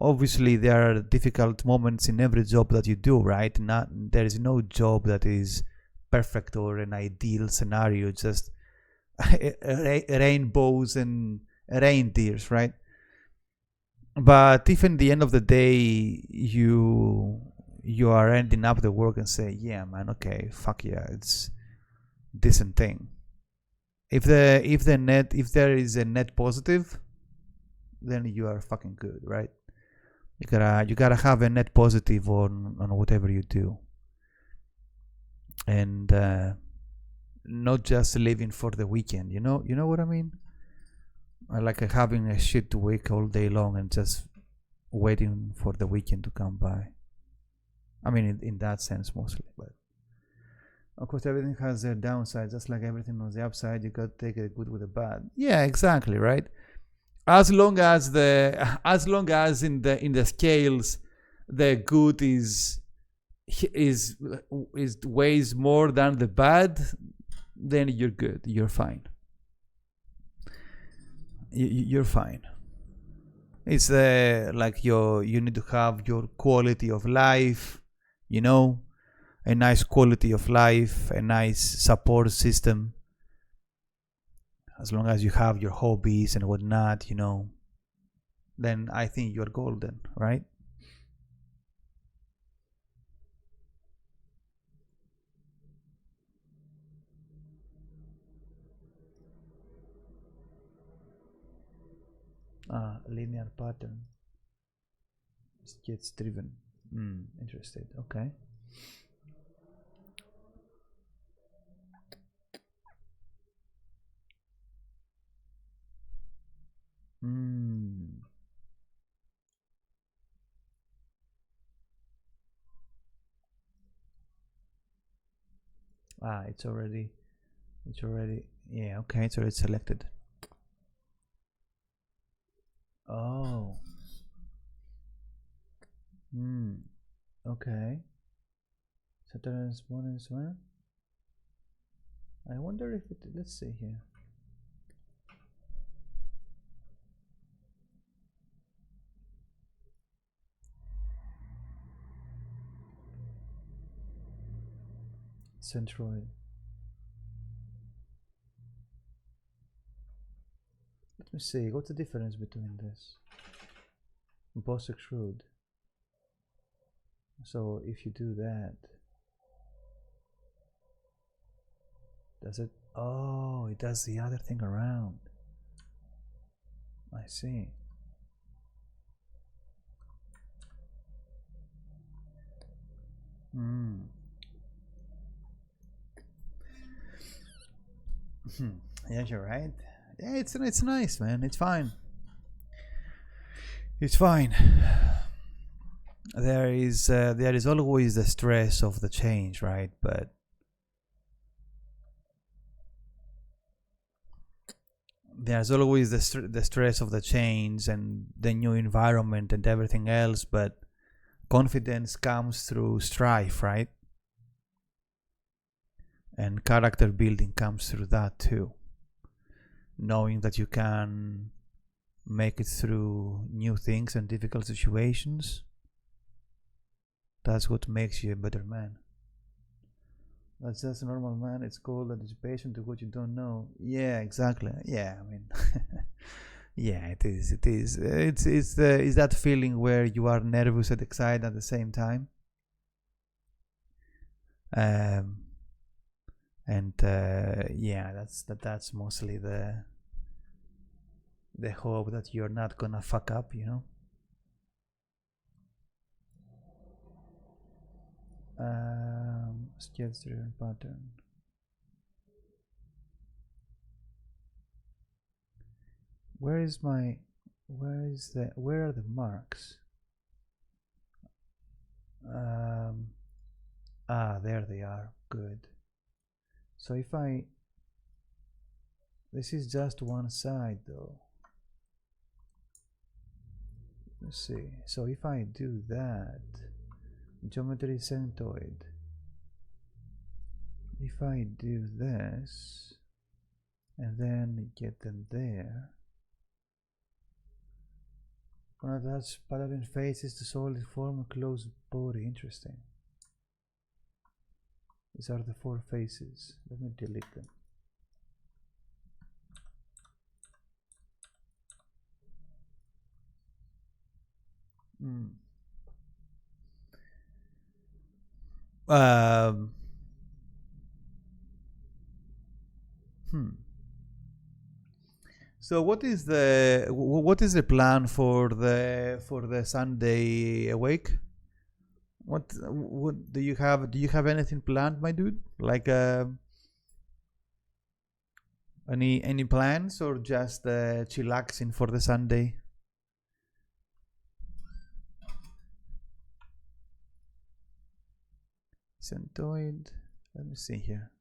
Obviously, there are difficult moments in every job that you do, right? Not there is no job that is perfect or an ideal scenario. Just rainbows and reindeers, right? But if in the end of the day you are ending up the work and say, yeah, man, okay, fuck yeah, it's decent thing. If there is a net positive, then you are fucking good, right? You gotta have a net positive on whatever you do, and not just living for the weekend. You know what I mean? I like having a shit week all day long and just waiting for the weekend to come by. I mean, in that sense mostly, but of course everything has their downside. Just like everything on the upside, you got to take it good with the bad. Yeah, exactly, right. As long as in the scales, the good is weighs more than the bad, then you're good. You're fine. You're fine. It's like you need to have your quality of life, you know, a nice quality of life, a nice support system. As long as you have your hobbies and whatnot, then I think you're golden, right? Linear pattern gets driven. Interested. Okay. Mm. It's already, yeah, okay, it's already selected. Oh. Okay. Saturn is one and so on. I wonder if it, let's see here. Centroid. Let me see, what's the difference between this? Boss extrude. So if you do that, does it? Oh, it does the other thing around. I see. Yeah, you're right. Yeah, it's nice, man. It's fine. It's fine. There is always the stress of the change, right? But there's always the stress of the change and the new environment and everything else. But confidence comes through strife, right? And character building comes through that too. Knowing that you can make it through new things and difficult situations. That's what makes you a better man. That's just a normal man. It's called anticipation to what you don't know. Yeah, exactly. Yeah, I mean, yeah, it is. It is. It's that feeling where you are nervous and excited at the same time. Yeah, that's mostly the hope that you're not gonna fuck up, you know. Sketch-driven pattern. Where are the marks? There they are. Good. So if this is just one side though. Let's see. So if I do that, geometry centroid. If I do this and then get them there, gonna attach pattern faces to solid form and closed body. Interesting. These are the 4 faces. Let me delete them. So what is the plan for the Sunday awake? What do you have? Do you have anything planned, my dude? Like any plans or just chillaxing for the Sunday? Centroid. Let me see here.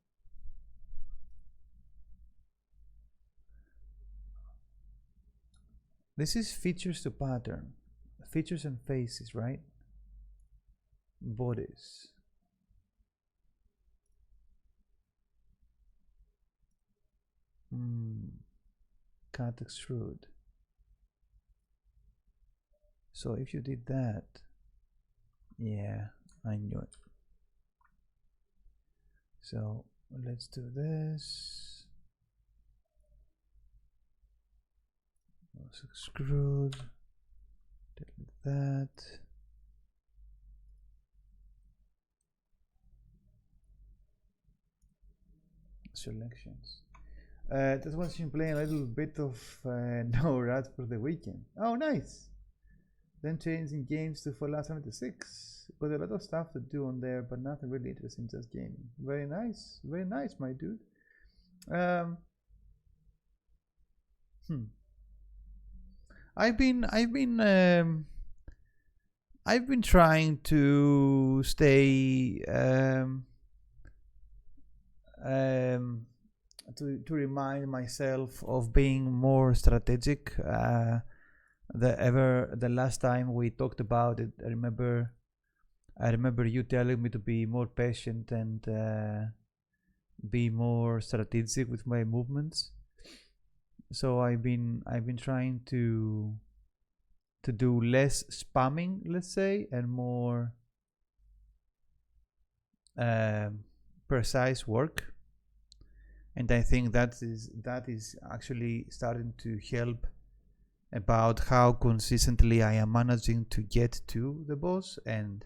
This is features to pattern. Features and faces, right? Bodies. Cut extrude. So if you did that, yeah, I knew it. So let's do this. Extrude. Delete that. Selections. Just watching playing a little bit of No Rat for the weekend. Oh, nice. Then changing games to Fallout 76. Got a lot of stuff to do on there, but nothing really interesting, just gaming. Very nice, my dude. I've been trying to stay to remind myself of being more strategic. The last time we talked about it, I remember you telling me to be more patient and be more strategic with my movements. So I've been trying to do less spamming, let's say, and more precise work. And I think that is actually starting to help about how consistently I am managing to get to the boss and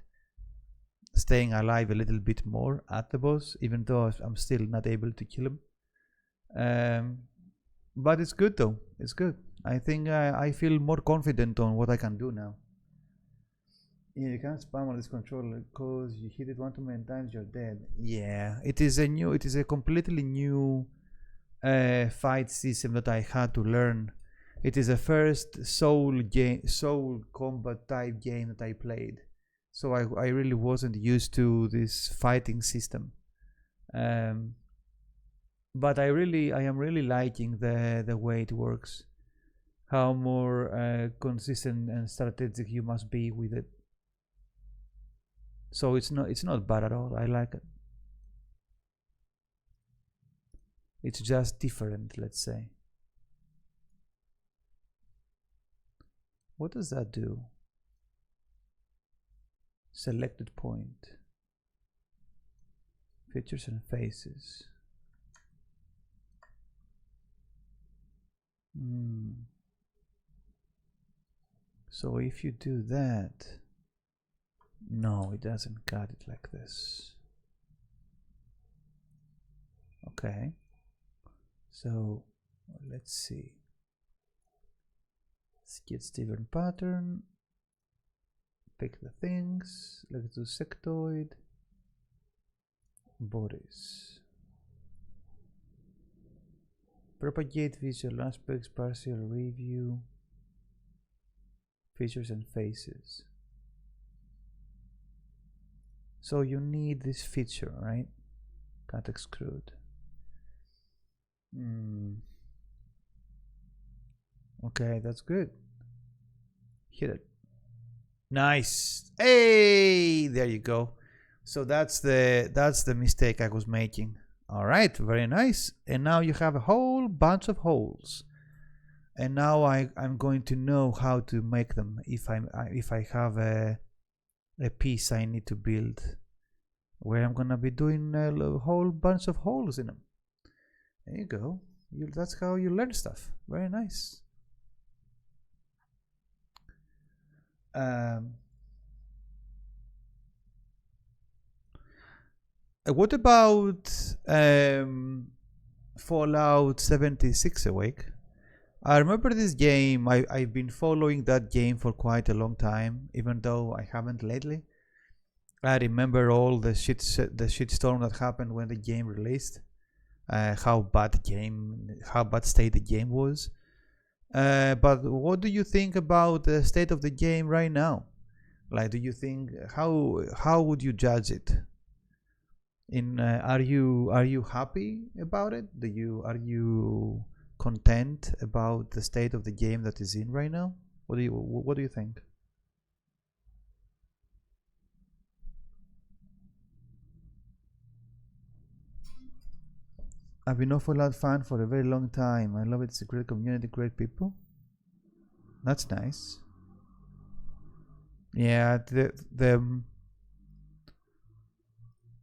staying alive a little bit more at the boss, even though I'm still not able to kill him. But it's good though. It's good. I think I feel more confident on what I can do now. Yeah, you can't spam on this controller because you hit it one too many times, you're dead. Yeah, it is a completely new fight system that I had to learn. It is the first soul combat type game that I played, so I really wasn't used to this fighting system. But I am really liking the way it works. How more consistent and strategic you must be with it. So it's not bad at all. I like it. It's just different, let's say. What does that do? Selected point. Features and faces. So if you do that, no, it doesn't cut it like this. Okay. So let's see. Let's get different pattern. Pick the things. Let's do sectoid. Bodies. Propagate visual aspects, partial review. Features and faces. So you need this feature, right? Can't extrude. Okay, that's good. Hit it. Nice. Hey, there you go. So that's the mistake I was making. All right, very nice. And now you have a whole bunch of holes. And now I'm going to know how to make them if I have a piece I need to build where I'm gonna be doing a whole bunch of holes in them. There you go. That's how you learn stuff. Very nice. What about Fallout 76 Awake? I remember this game. I've been following that game for quite a long time, even though I haven't lately. I remember all the shitstorm that happened when the game released. How bad state the game was. But what do you think about the state of the game right now? Like, do you think how would you judge it? Are you happy about it? Are you content about the state of the game that is in right now? What do you think? I've been a Fallout fan for a very long time. I love it. It's a great community, great people. That's nice. Yeah, the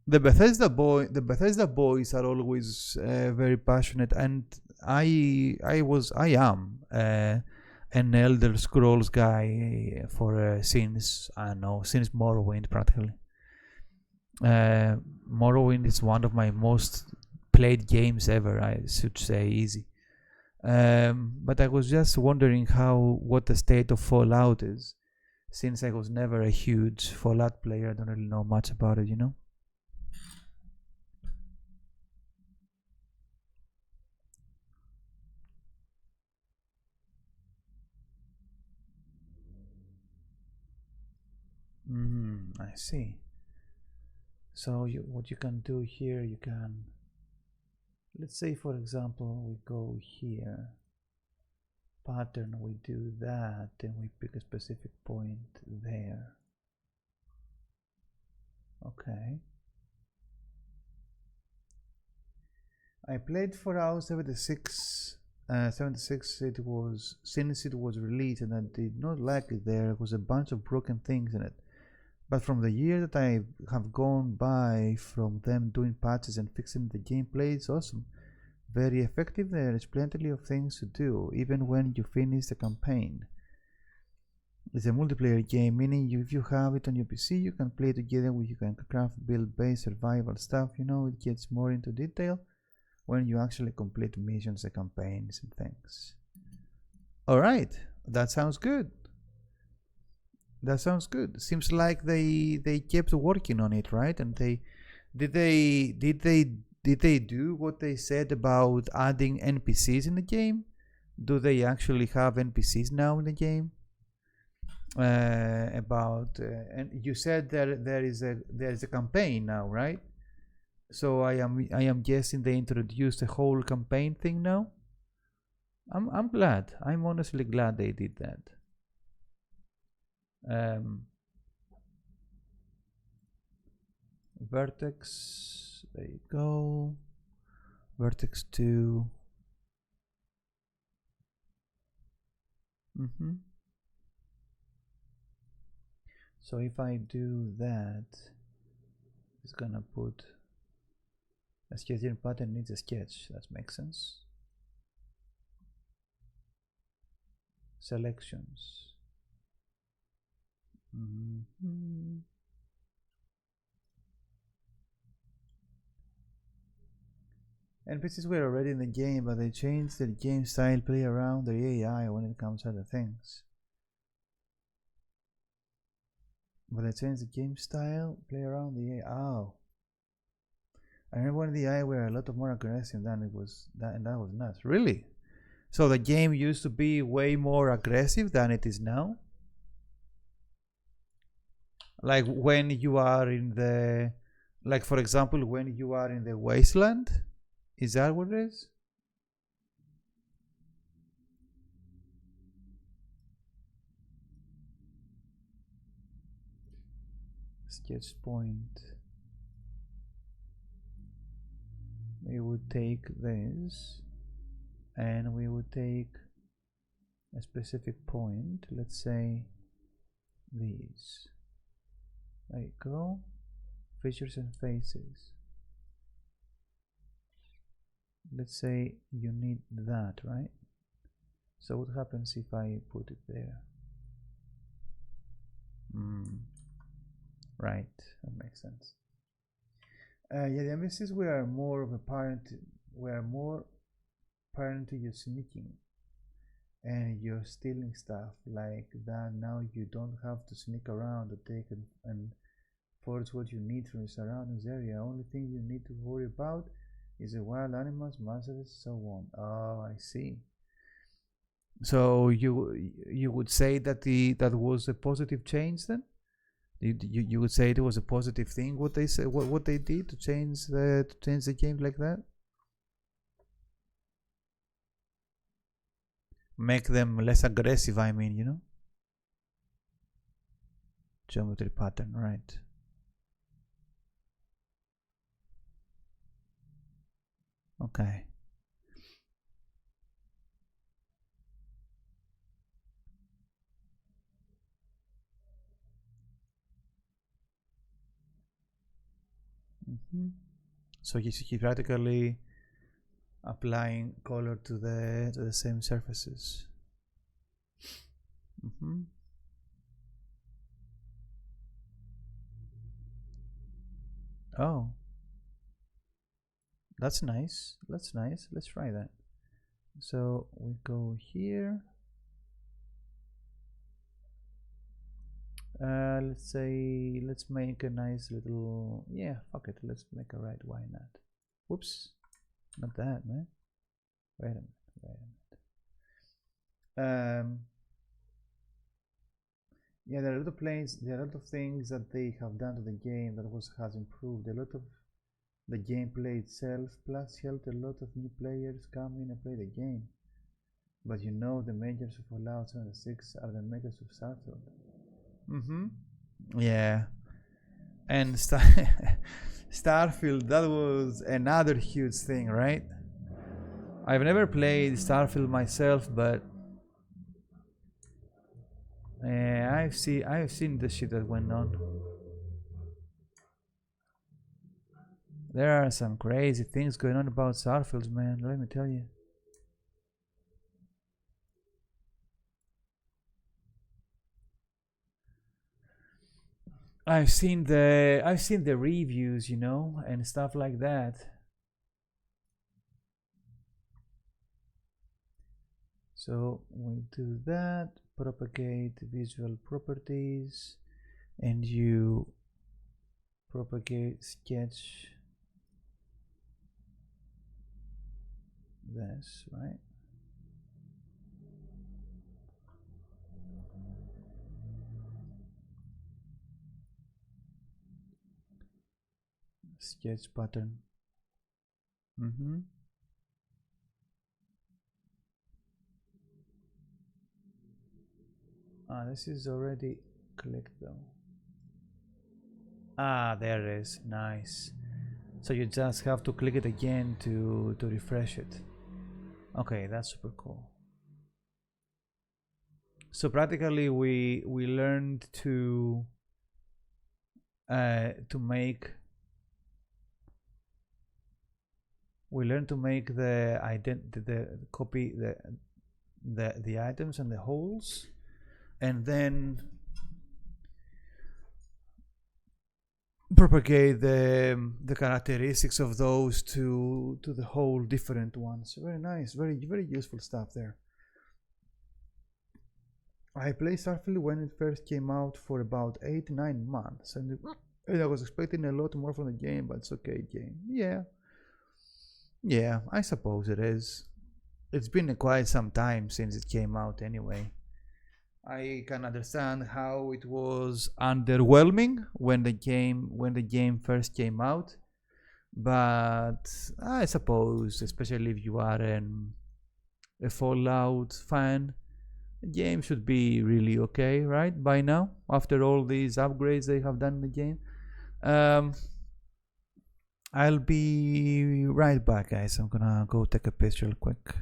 Bethesda boys are always very passionate, and I am an Elder Scrolls guy for since Morrowind practically. Morrowind is one of my most played games ever, I should say, easy. But I was just wondering what the state of Fallout is, since I was never a huge Fallout player. I don't really know much about it, you know. I see. So what you can do here, you can, let's say for example, we go here, pattern, we do that, and we pick a specific point there. Okay. I played Fallout 76. 76. It was since it was released, and I did not like it. There was a bunch of broken things in it. But from the year that I have gone by from them doing patches and fixing the gameplay, it's awesome. Very effective. There is plenty of things to do, even when you finish the campaign. It's a multiplayer game, meaning if you have it on your PC, you can play together with you can craft build-based survival stuff. You know, it gets more into detail when you actually complete missions and campaigns and things. Alright, that sounds good. That sounds good. Seems like they kept working on it, right? And did they do what they said about adding NPCs in the game? Do they actually have NPCs now in the game? And you said there is a campaign now, right? So I am guessing they introduced a whole campaign thing now. I'm glad. I'm honestly glad they did that. Vertex, there you go. Vertex 2. So if I do that, it's gonna put a sketching pattern needs a sketch. That makes sense. Selections. NPCs were already in the game, but they changed their game style, play around their AI when it comes to other things. But they changed the game style, play around the AI. Oh. I remember when the AI were a lot more aggressive than it was, and that was nuts. Really? So the game used to be way more aggressive than it is now? Like when you are in the, like for example, when you are in the wasteland? Is that what it is? Sketch point. We would take this and we would take a specific point, let's say these. There you go. Features and faces. Let's say you need that, right? So what happens if I put it there? Right, that makes sense. Yeah, the NPCs were more of a parent, were more parent to your sneaking and you're stealing stuff like that. Now you don't have to sneak around to take and forge what you need from your surroundings area. Only thing you need to worry about is the wild animals, monsters, so on. Oh, I see. So you would say that that was a positive change then? You would say it was a positive thing what they say what they did to change the game like that? Make them less aggressive, I mean, you know? Geometry pattern, right. Okay. So he's practically applying color to the same surfaces. Oh, that's nice. That's nice. Let's try that. So we go here. Let's say let's make a nice little, yeah, fuck it, let's make a right. Why not? Whoops, not that, man. Wait a minute. Yeah, there are a lot of planes, there are a lot of things that they have done to the game that has improved a lot of the gameplay itself, plus helped a lot of new players come in and play the game. But you know, the makers of Fallout 76 are the makers of Starfield. Yeah. And Starfield, that was another huge thing, right? I've never played Starfield myself, but I've seen the shit that went on. There are some crazy things going on about Starfield, man. Let me tell you. I've seen the reviews, you know, and stuff like that. So we do that, propagate visual properties, and you propagate sketch this, right? Sketch pattern. This is already clicked though. There it is. Nice. So you just have to click it again to refresh it. Okay, that's super cool. So practically we learned to make the copy the items and the holes, and then propagate the characteristics of those to the whole different ones. Very nice, very useful stuff there. I played Starfield when it first came out for about 8-9 months, and I was expecting a lot more from the game, but it's okay game. Yeah, I suppose it is. It's been quite some time since it came out anyway. I can understand how it was underwhelming when the game first came out, but I suppose, especially if you are a Fallout fan, the game should be really okay, right? By now, after all these upgrades they have done in the game. I'll be right back, guys. I'm gonna go take a piss real quick.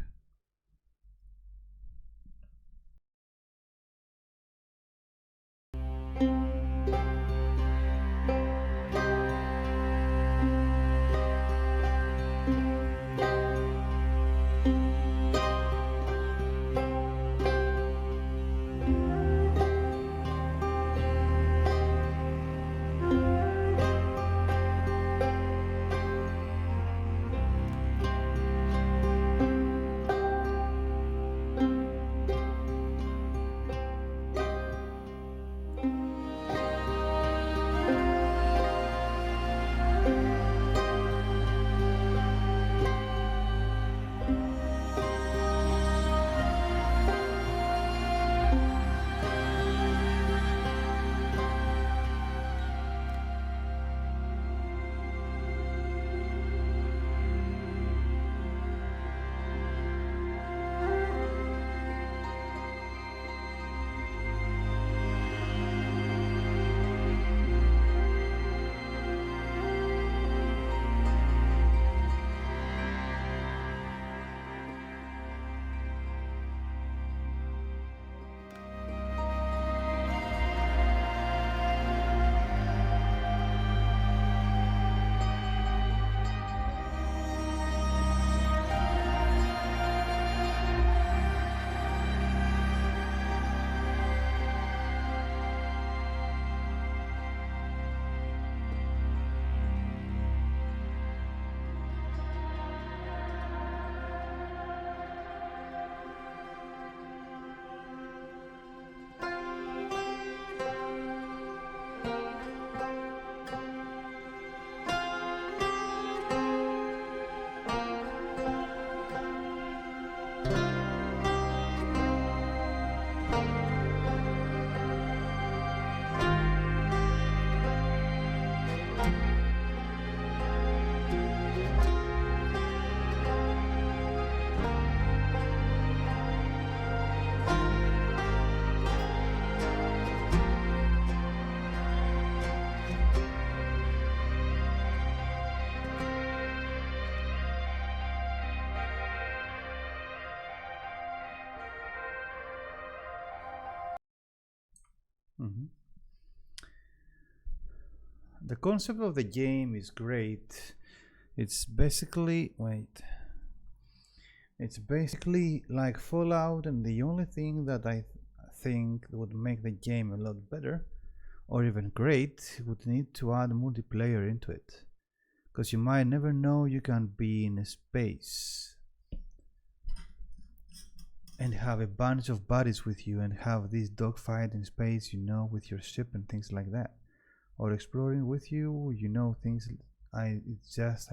Mhm. The concept of the game is great. It's basically it's basically like Fallout, and the only thing that I think would make the game a lot better or even great would need to add multiplayer into it, because you might never know you can be in a space and have a bunch of buddies with you and have this dogfight in space, with your ship and things like that, or exploring with you, things. I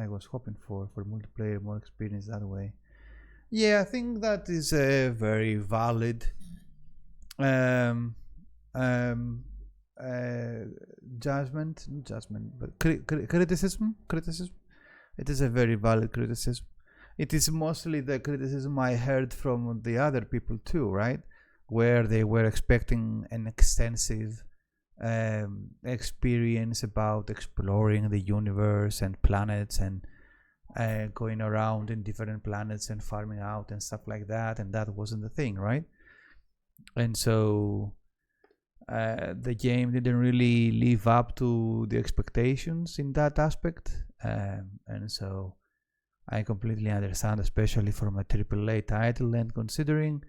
was hoping for multiplayer, more experience that way. Yeah, I think that is a very valid um, um, uh, not judgment, but criticism. Criticism. It is a very valid criticism. It is mostly the criticism I heard from the other people too, right? Where they were expecting an extensive experience about exploring the universe and planets and going around in different planets and farming out and stuff like that, and that wasn't the thing, right? And so the game didn't really live up to the expectations in that aspect, and so I completely understand, especially from a AAA title, and considering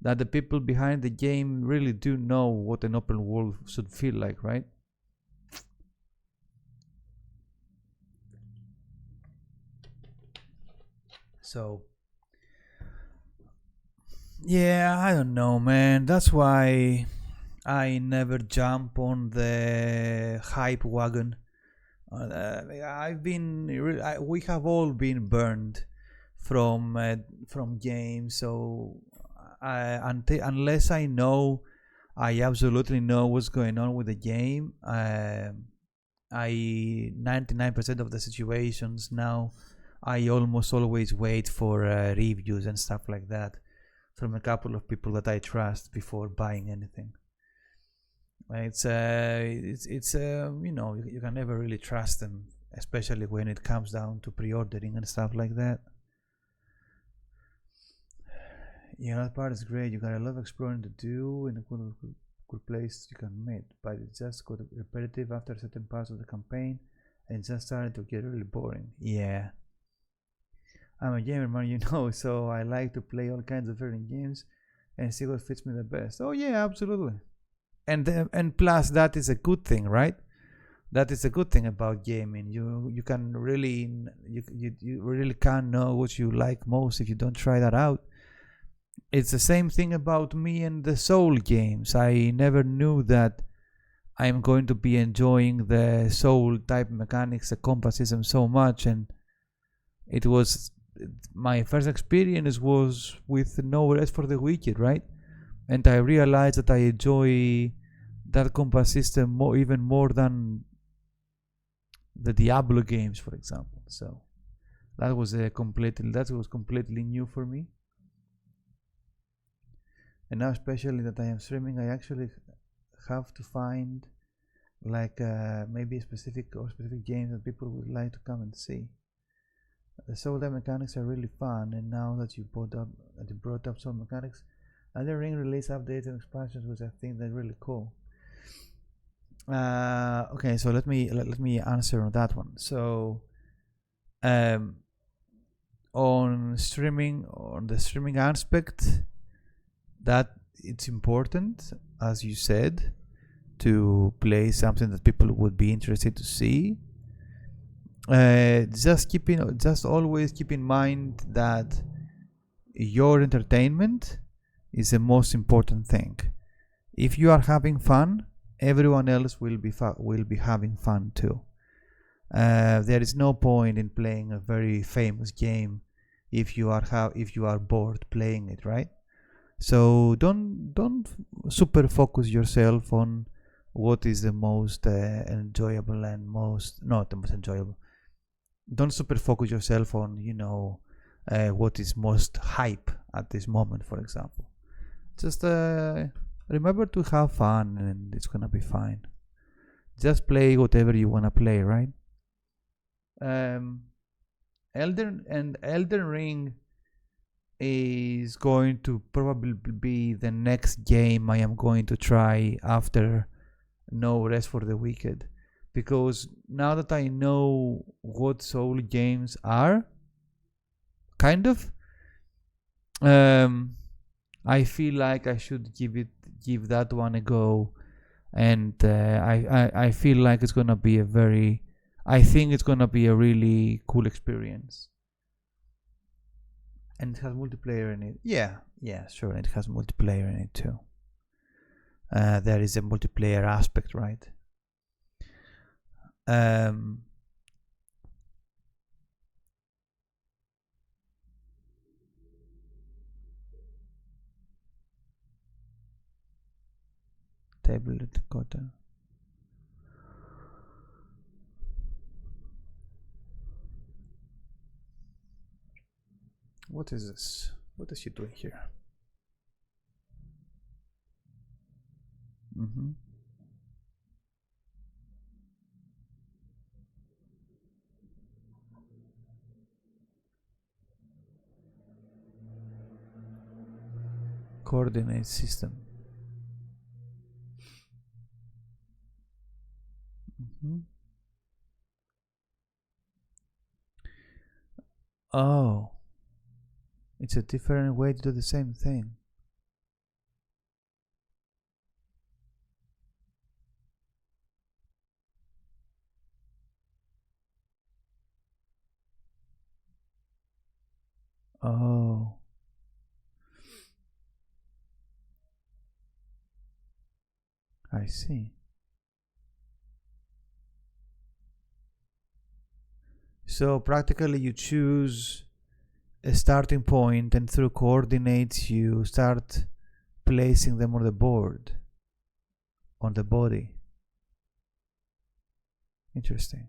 that the people behind the game really do know what an open world should feel like, right? So yeah, I don't know, man. That's why I never jump on the hype wagon. We have all been burned from games. So unless I absolutely know what's going on with the game. I 99% of the situations now, I almost always wait for reviews and stuff like that from a couple of people that I trust before buying anything. You can never really trust them, especially when it comes down to pre-ordering and stuff like that. Yeah, that part is great. You got a lot of exploring to do in a good place you can meet, but it just got repetitive after certain parts of the campaign, and it just started to get really boring. Yeah, I'm a gamer, man, so I like to play all kinds of different games and see what fits me the best. Oh yeah, absolutely. And plus that is a good thing, right? That is a good thing about gaming. You can really you really can't know what you like most if you don't try that out. It's the same thing about me and the Soul games. I never knew that I'm going to be enjoying the Soul type mechanics, the combat system so much, and it was my first experience was with No Rest for the Wicked, right? And I realized that I enjoy that combat system even more than the Diablo games, for example. So that was completely new for me. And now, especially that I am streaming, I actually have to find like maybe specific games that people would like to come and see. The soul mechanics are really fun, and now that you brought up soul mechanics, Elden Ring release updates and expansions, which I think they're really cool. Okay, so let me answer on that one. So, on the streaming aspect, that it's important, as you said, to play something that people would be interested to see. Just always keep in mind that your entertainment is the most important thing. If you are having fun, everyone else will be having fun too. There is no point in playing a very famous game if you are bored playing it, right? So don't super focus yourself on what is the most enjoyable and not the most enjoyable. Don't super focus yourself on what is most hype at this moment, for example. Just remember to have fun, and it's gonna be fine. Just play whatever you wanna play, right? Elden Ring is going to probably be the next game I am going to try after No Rest for the Wicked, because now that I know what soul games are, kind of, I feel like I should give that one a go, and I feel like it's gonna be I think it's gonna be a really cool experience. And it has multiplayer in it. Yeah, sure. It has multiplayer in it too. There is a multiplayer aspect, right? Tablet cotton. What is this? What is she doing here? Mm-hmm. Coordinate system. Mm-hmm. Oh, it's a different way to do the same thing. Oh, I see. So practically you choose a starting point, and through coordinates you start placing them on the board, on the body. Interesting.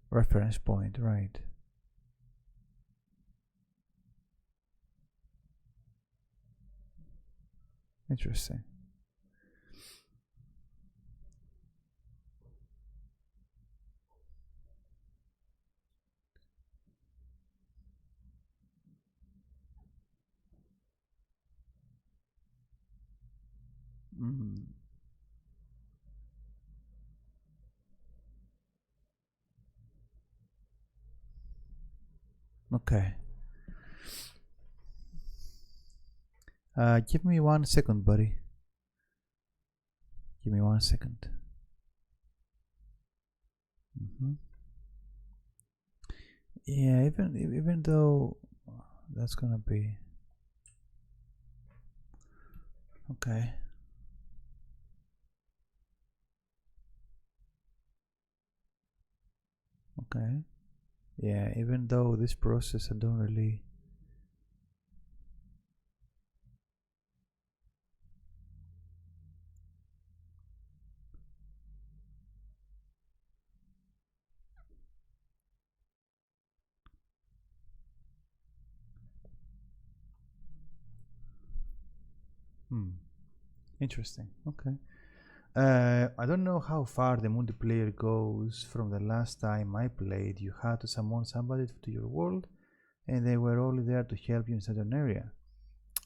Reference point, right. Interesting. Mm. Okay. Give me 1 second, buddy. Give me 1 second. Mm-hmm. Yeah, even though that's gonna be okay. Okay. Yeah, even though this process I don't really. Interesting. Okay. I don't know how far the multiplayer goes. From the last time I played, you had to summon somebody to your world, and they were only there to help you in certain area.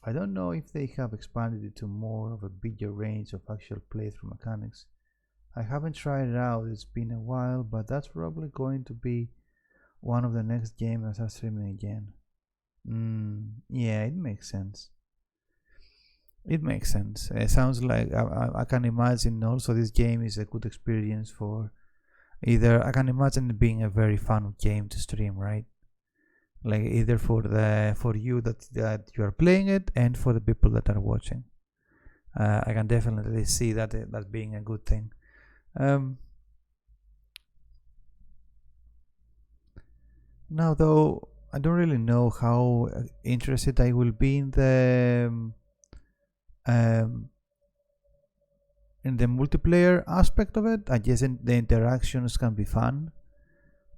I don't know if they have expanded it to more of a bigger range of actual playthrough mechanics. I haven't tried it out, it's been a while, but that's probably going to be one of the next games I start streaming again. Yeah, it makes sense. It makes sense. It sounds like I can imagine also this game is a good experience for either. I can imagine it being a very fun game to stream, right? Like either for you that you are playing it and for the people that are watching. I can definitely see that being a good thing. Now, though, I don't really know how interested I will be um, in the multiplayer aspect of it. I guess the interactions can be fun,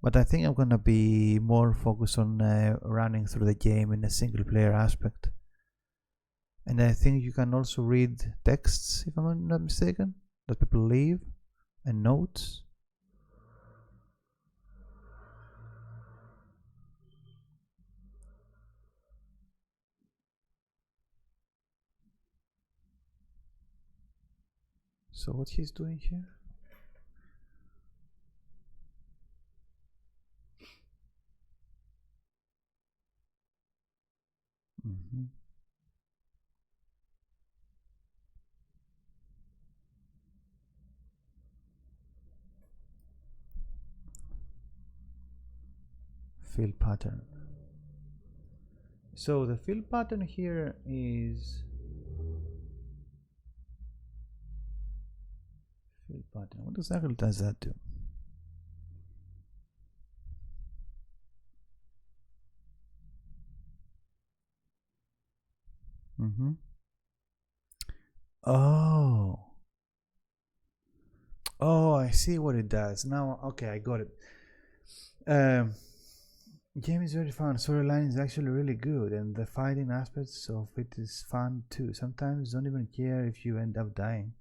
but I think I'm gonna be more focused on running through the game in a single player aspect. And I think you can also read texts, if I'm not mistaken, that people leave, and notes. So what he's doing here? Mm-hmm. Fill pattern. So the fill pattern here is fill pattern. What exactly does that do? Mm-hmm. Oh. Oh, I see what it does. Now, okay, I got it. Game is very fun. Storyline is actually really good, and the fighting aspects of it is fun too. Sometimes don't even care if you end up dying.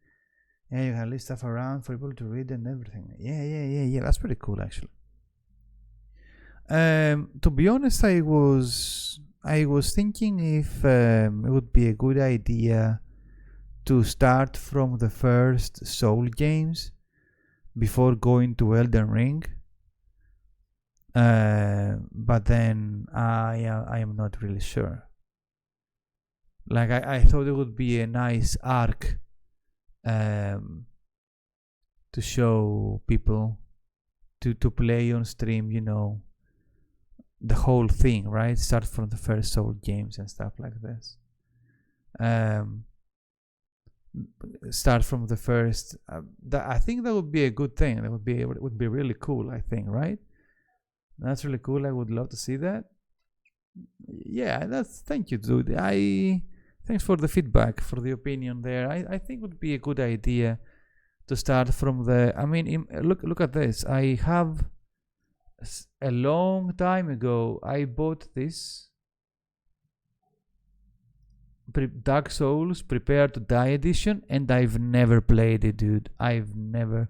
Yeah, you can leave stuff around for people to read and everything. Yeah. That's pretty cool, actually. To be honest, I was thinking if it would be a good idea to start from the first Soul games before going to Elden Ring. But then I am not really sure. Like I thought it would be a nice arc to show people to play on stream, you know, the whole thing, right? Start from the first Soul games and stuff like this. Start from the first. I think that would be a good thing. That would be really cool. I think, right? That's really cool. I would love to see that. Yeah, thank you, dude. Thanks for the feedback, for the opinion there. I think it would be a good idea to start from the. I mean, look at this. I have a long time ago. I bought this Dark Souls Prepare to Die edition, and I've never played it, dude. I've never.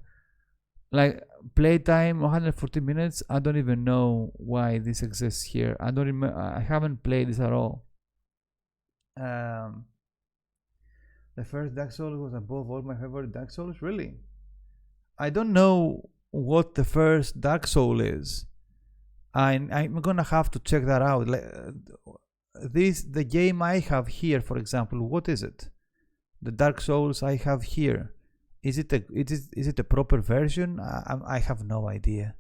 Like, playtime 140 minutes. I don't even know why this exists here. I don't remember. I haven't played this at all. The first Dark Souls was above all my favorite Dark Souls. Really? I don't know what the first Dark Soul is. I'm gonna have to check that out. The game I have here, for example, what is it? The Dark Souls I have here. Is it a proper version? I have no idea.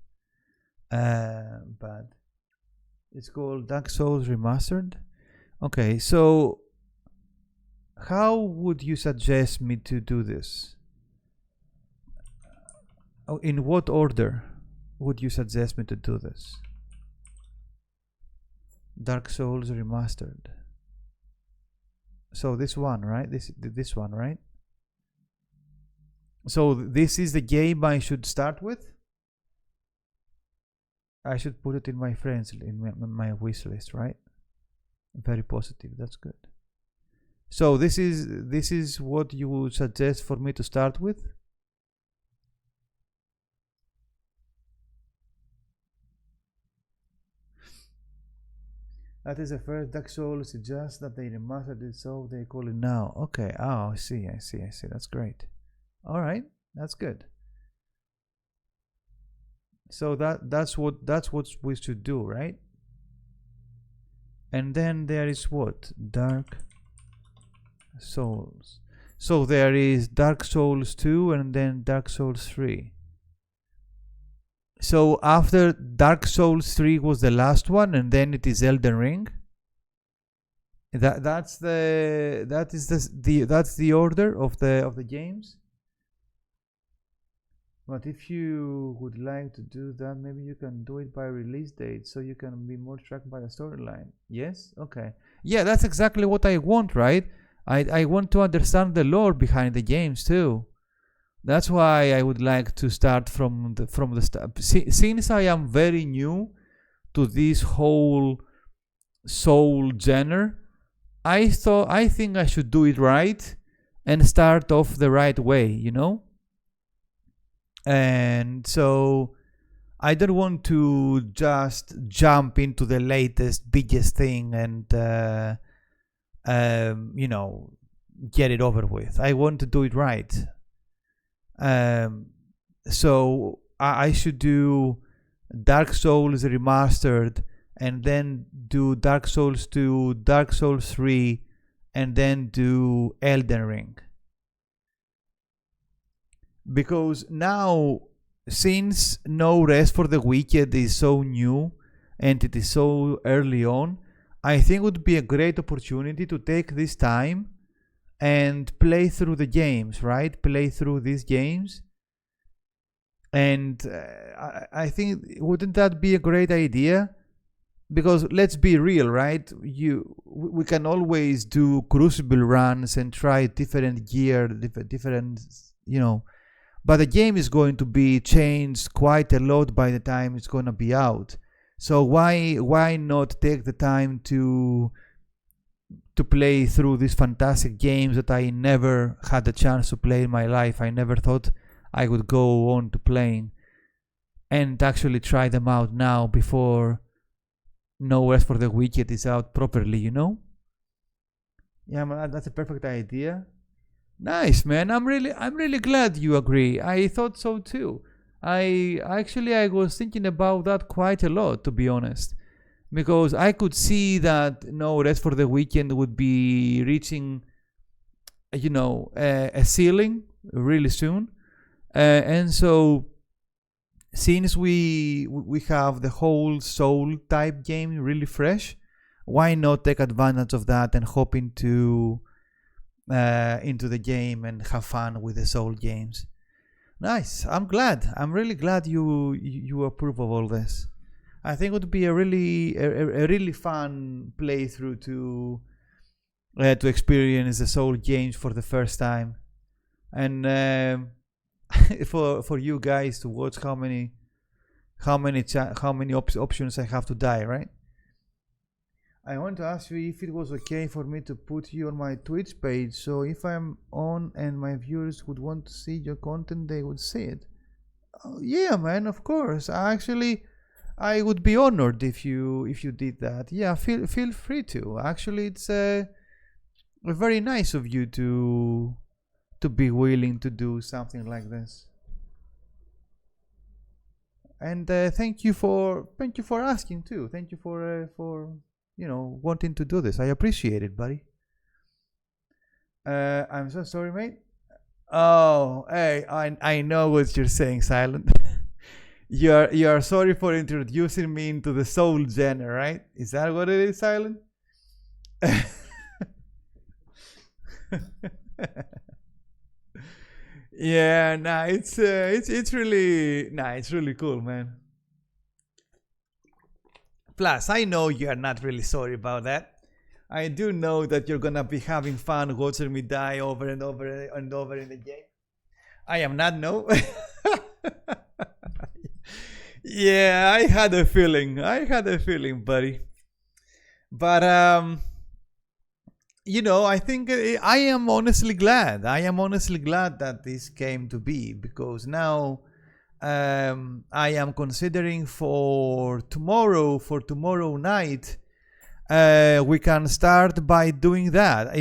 But it's called Dark Souls Remastered. Okay, so how would you suggest me to do this? In what order would you suggest me to do this? Dark Souls Remastered. So this one, right? This one, right? So this is the game I should start with. I should put it in my friends, in my wish list, right? Very positive. That's good. So this is what you would suggest for me to start with. That is the first Dark Souls. It's just that they remastered it, so they call it now. Okay. Oh, I see. That's great. All right, that's good. So that's what we should do, right? And then there is what? Dark Souls. So there is Dark Souls 2 and then Dark Souls 3. So after Dark Souls 3 was the last one, and then it is Elden Ring. That's the order of the games. But if you would like to do that, maybe you can do it by release date, so you can be more tracked by the storyline. Yes? Okay. Yeah, that's exactly what I want, right? I want to understand the lore behind the games too. That's why I would like to start from the start. Since I am very new to this whole soul genre, I think I should do it right and start off the right way, you know? And so I don't want to just jump into the latest, biggest thing and you know, get it over with. I want to do it right. Um, so I should do Dark Souls Remastered, and then do Dark Souls 2, Dark Souls 3, and then do Elden Ring. Because now, since No Rest for the Wicked is so new and it is so early on, I think it would be a great opportunity to take this time and play through the games, right? Play through these games. And I think, wouldn't that be a great idea? Because let's be real, right? We can always do Crucible runs and try different gear, different, but the game is going to be changed quite a lot by the time it's going to be out. So why not take the time to play through these fantastic games that I never had the chance to play in my life? I never thought I would go on to playing, and actually try them out now before No Rest for the Wicked is out properly, Yeah, man, that's a perfect idea. Nice, man. I'm really glad you agree. I thought so too. I was thinking about that quite a lot, to be honest, because I could see that No Rest for the Weekend would be reaching, a ceiling really soon, and so since we have the whole Soul type game really fresh, why not take advantage of that and hop into the game and have fun with the Soul games? Nice. I'm glad. I'm really glad you approve of all this. I think it would be a really fun playthrough to experience the Soul games for the first time, and for you guys to watch how many options I have to die, right? I want to ask you if it was okay for me to put you on my Twitch page, so if I'm on and my viewers would want to see your content, they would see it. Oh, yeah, man, of course. I would be honored if you did that. Yeah, feel free to. Actually, it's very nice of you to be willing to do something like this. And thank you for asking too. Thank you for wanting to do this. I appreciate it, buddy. I'm so sorry, mate. Oh, hey, I know what you're saying, Silent. you are sorry for introducing me into the Soul genre, right? Is that what it is, Silent? Yeah, nah, it's really cool, man. Plus, I know you are not really sorry about that. I do know that you're gonna be having fun watching me die over and over and over in the game. I am not, no. Yeah, I had a feeling, buddy. But I think I am honestly glad. That this came to be, because now I am considering for tomorrow night, we can start by doing that.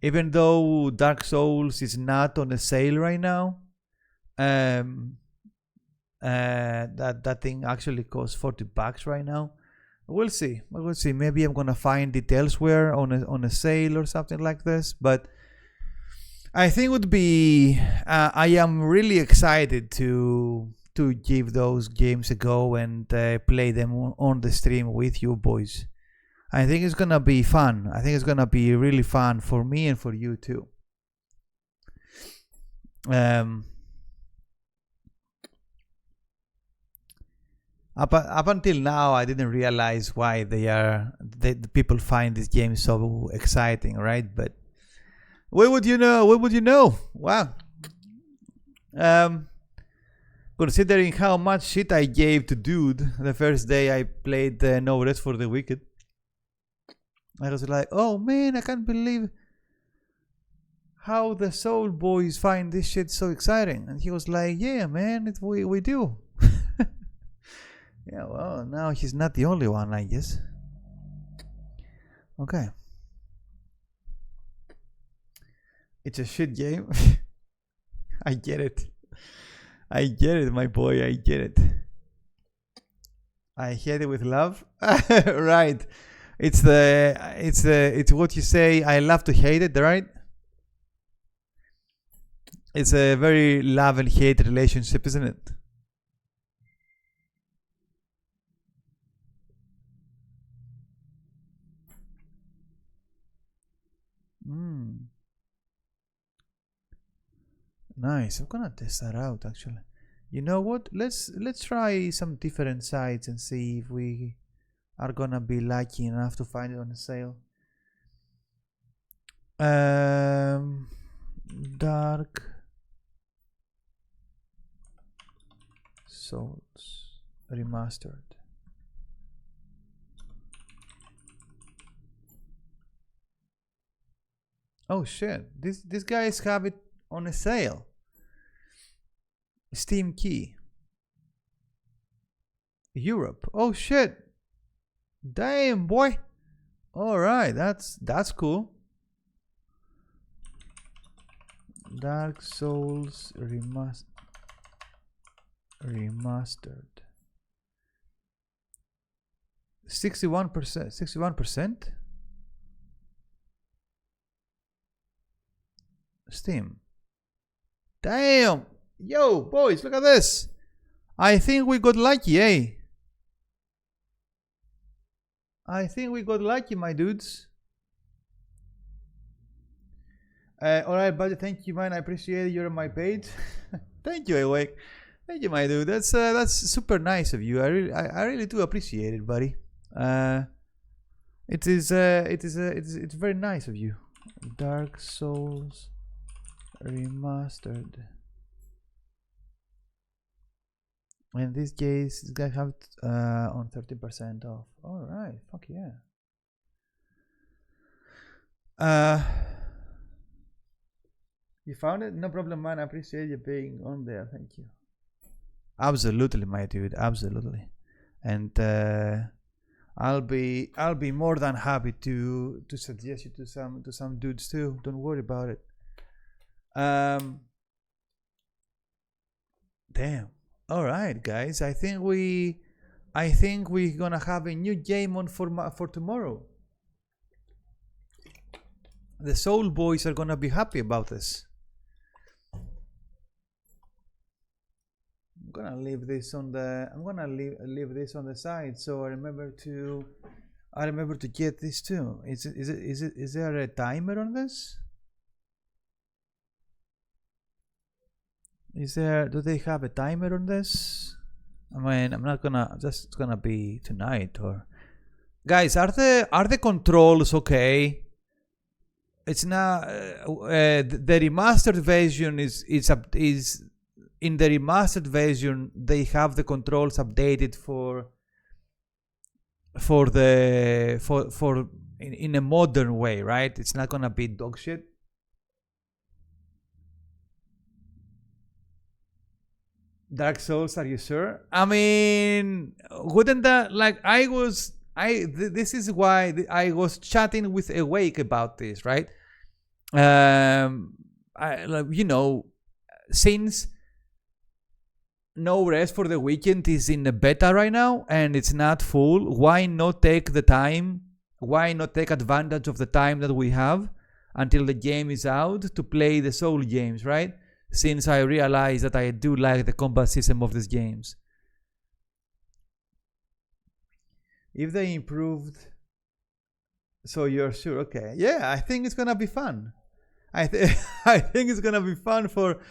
Even though Dark Souls is not on a sale right now, that thing actually costs $40 right now. We'll see. Maybe I'm gonna find it elsewhere on a sale or something like this. But I think it would be. I am really excited to give those games a go and play them on the stream with you boys. I think it's gonna be fun. I think it's gonna be really fun for me and for you too. Up until now, I didn't realize why the people find this game so exciting, right? But what would you know? Wow. Considering how much shit I gave to Dude the first day I played No Rest for the Wicked, I was like, oh man, I can't believe how the Soul boys find this shit so exciting. And he was like, yeah, man, we do. Yeah, well, now he's not the only one, I guess. Okay. It's a shit game. I get it. I get it, my boy. I get it. I hate it with love. Right. It's what you say. I love to hate it, right? It's a very love and hate relationship, isn't it? Mm, nice. I'm gonna test that out actually. You know what? Let's try some different sites and see if we are gonna be lucky enough to find it on a sale. Dark Souls Remastered. Oh shit! These guys have it on a sale. Steam key. Europe. Oh shit! Damn boy. All right, that's cool. Dark Souls remastered. 61%. 61%. Steam. Damn! Yo, boys, look at this. I think we got lucky, eh? I think we got lucky, my dudes. Alright, buddy, thank you, man. I appreciate it. You're on my page. Thank you, Awake. Thank you, my dude. That's super nice of you. I really do appreciate it, buddy. It's very nice of you. Dark Souls Remastered. In this case, it's gonna have on 30% off. All right, fuck yeah. You found it? No problem, man. I appreciate you being on there. Thank you. Absolutely, my dude. Absolutely, and I'll be more than happy to suggest you to some dudes too. Don't worry about it. Damn. All right, guys. I think we're gonna have a new game on for tomorrow. The Soul Boys are gonna be happy about this. I'm gonna leave this on the. I'm gonna leave this on the side, so I remember to get this too. Is there a timer on this? Do they have a timer on this? I mean, I'm not gonna, just, it's gonna be tonight or. Guys, are the controls okay? It's not, the remastered version is in the remastered version, they have the controls updated in a modern way, right? It's not gonna be dog shit. Dark Souls, are you sure? I mean, wouldn't that, like, this is why I was chatting with Awake about this, right? Since No Rest for the Weekend is in the beta right now and it's not full, why not take the time? Why not take advantage of the time that we have until the game is out to play the Soul games, right? Since I realize that I do like the combat system of these games. If they improved, so you're sure? Okay, yeah, I think it's gonna be fun. I think it's gonna be fun for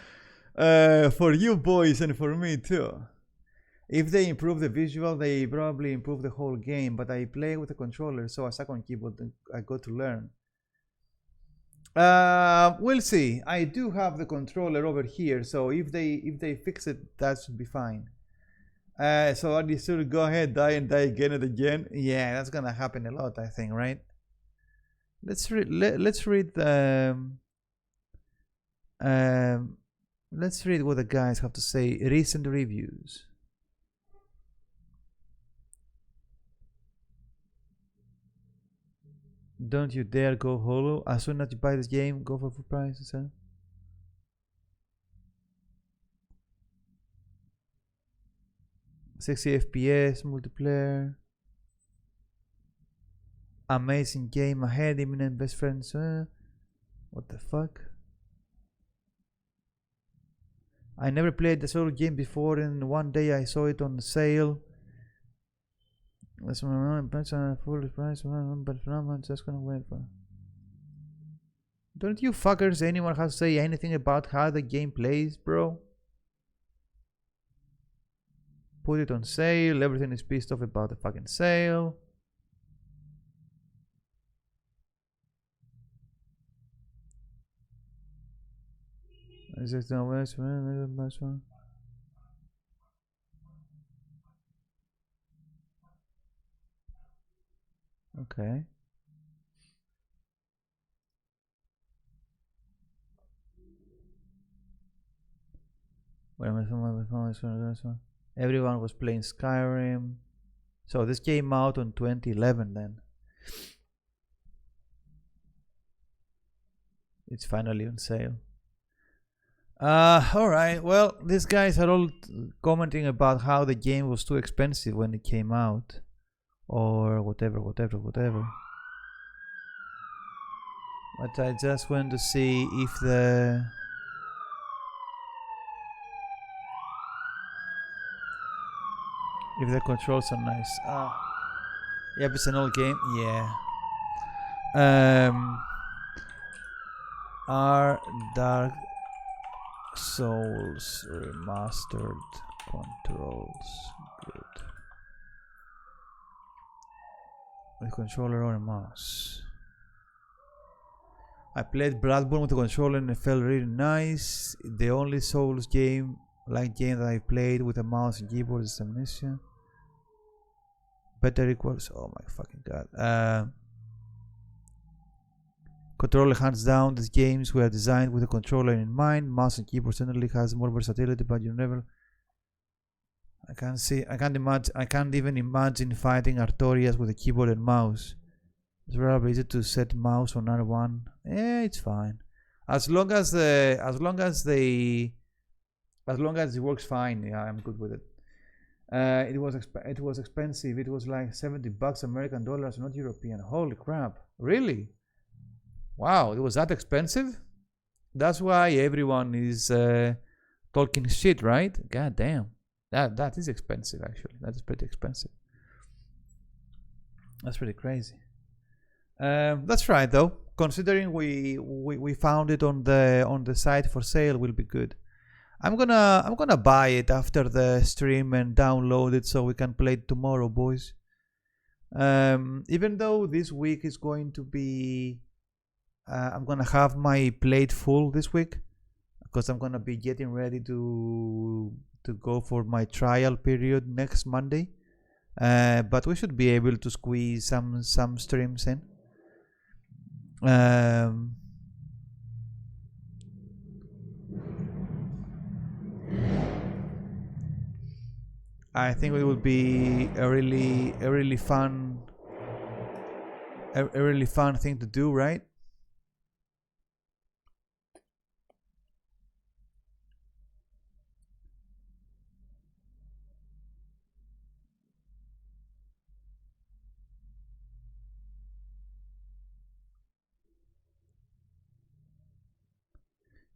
you boys and for me too. If they improve the visual, they probably improve the whole game. But I play with a controller, so a second keyboard I got to learn. We'll see. I do have the controller over here, so if they fix it, that should be fine. So are you sure? Go ahead, die and die again and again. Yeah, that's gonna happen a lot, I think, right? Let's read. Let's read what the guys have to say. Recent reviews. Don't you dare go hollow. As soon as you buy this game, go for full price. 60 FPS multiplayer. Amazing game ahead, imminent best friends. What the fuck? I never played the solo game before, and one day I saw it on sale. That's my full price, but I'm just gonna wait for. Don't you fuckers anyone has to say anything about how the game plays, bro? Put it on sale, everything is pissed off about the fucking sale. Is it the worst one? Okay. Everyone was playing Skyrim. So this came out on 2011 then. It's finally on sale. Alright, well, these guys are all commenting about how the game was too expensive when it came out. Or whatever. But I just want to see if the controls are nice. Yep, it's an old game. Yeah. Are Dark Souls remastered controls good? With controller or a mouse? I played Bloodborne with the controller and it felt really nice. The only Souls game that I played with a mouse and keyboard is Amnesia. Better equals, oh my fucking god. Controller hands down, these games were designed with a controller in mind. Mouse and keyboard certainly has more versatility, but you never. I can't even imagine fighting Artorias with a keyboard and mouse. It's probably easy to set mouse on R1. It's fine. As long as it works fine, yeah, I'm good with it. It was expensive. It was like $70 American dollars, not European. Holy crap! Really? Wow, it was that expensive? That's why everyone is talking shit, right? God damn. That is expensive, actually. That is pretty expensive. That's pretty crazy. That's right, though. Considering we found it on the site for sale, will be good. I'm gonna buy it after the stream and download it so we can play it tomorrow, boys. Even though this week is going to be, I'm gonna have my plate full this week because I'm gonna be getting ready to go for my trial period next Monday. But we should be able to squeeze some streams in. I think it would be a really fun thing to do, right?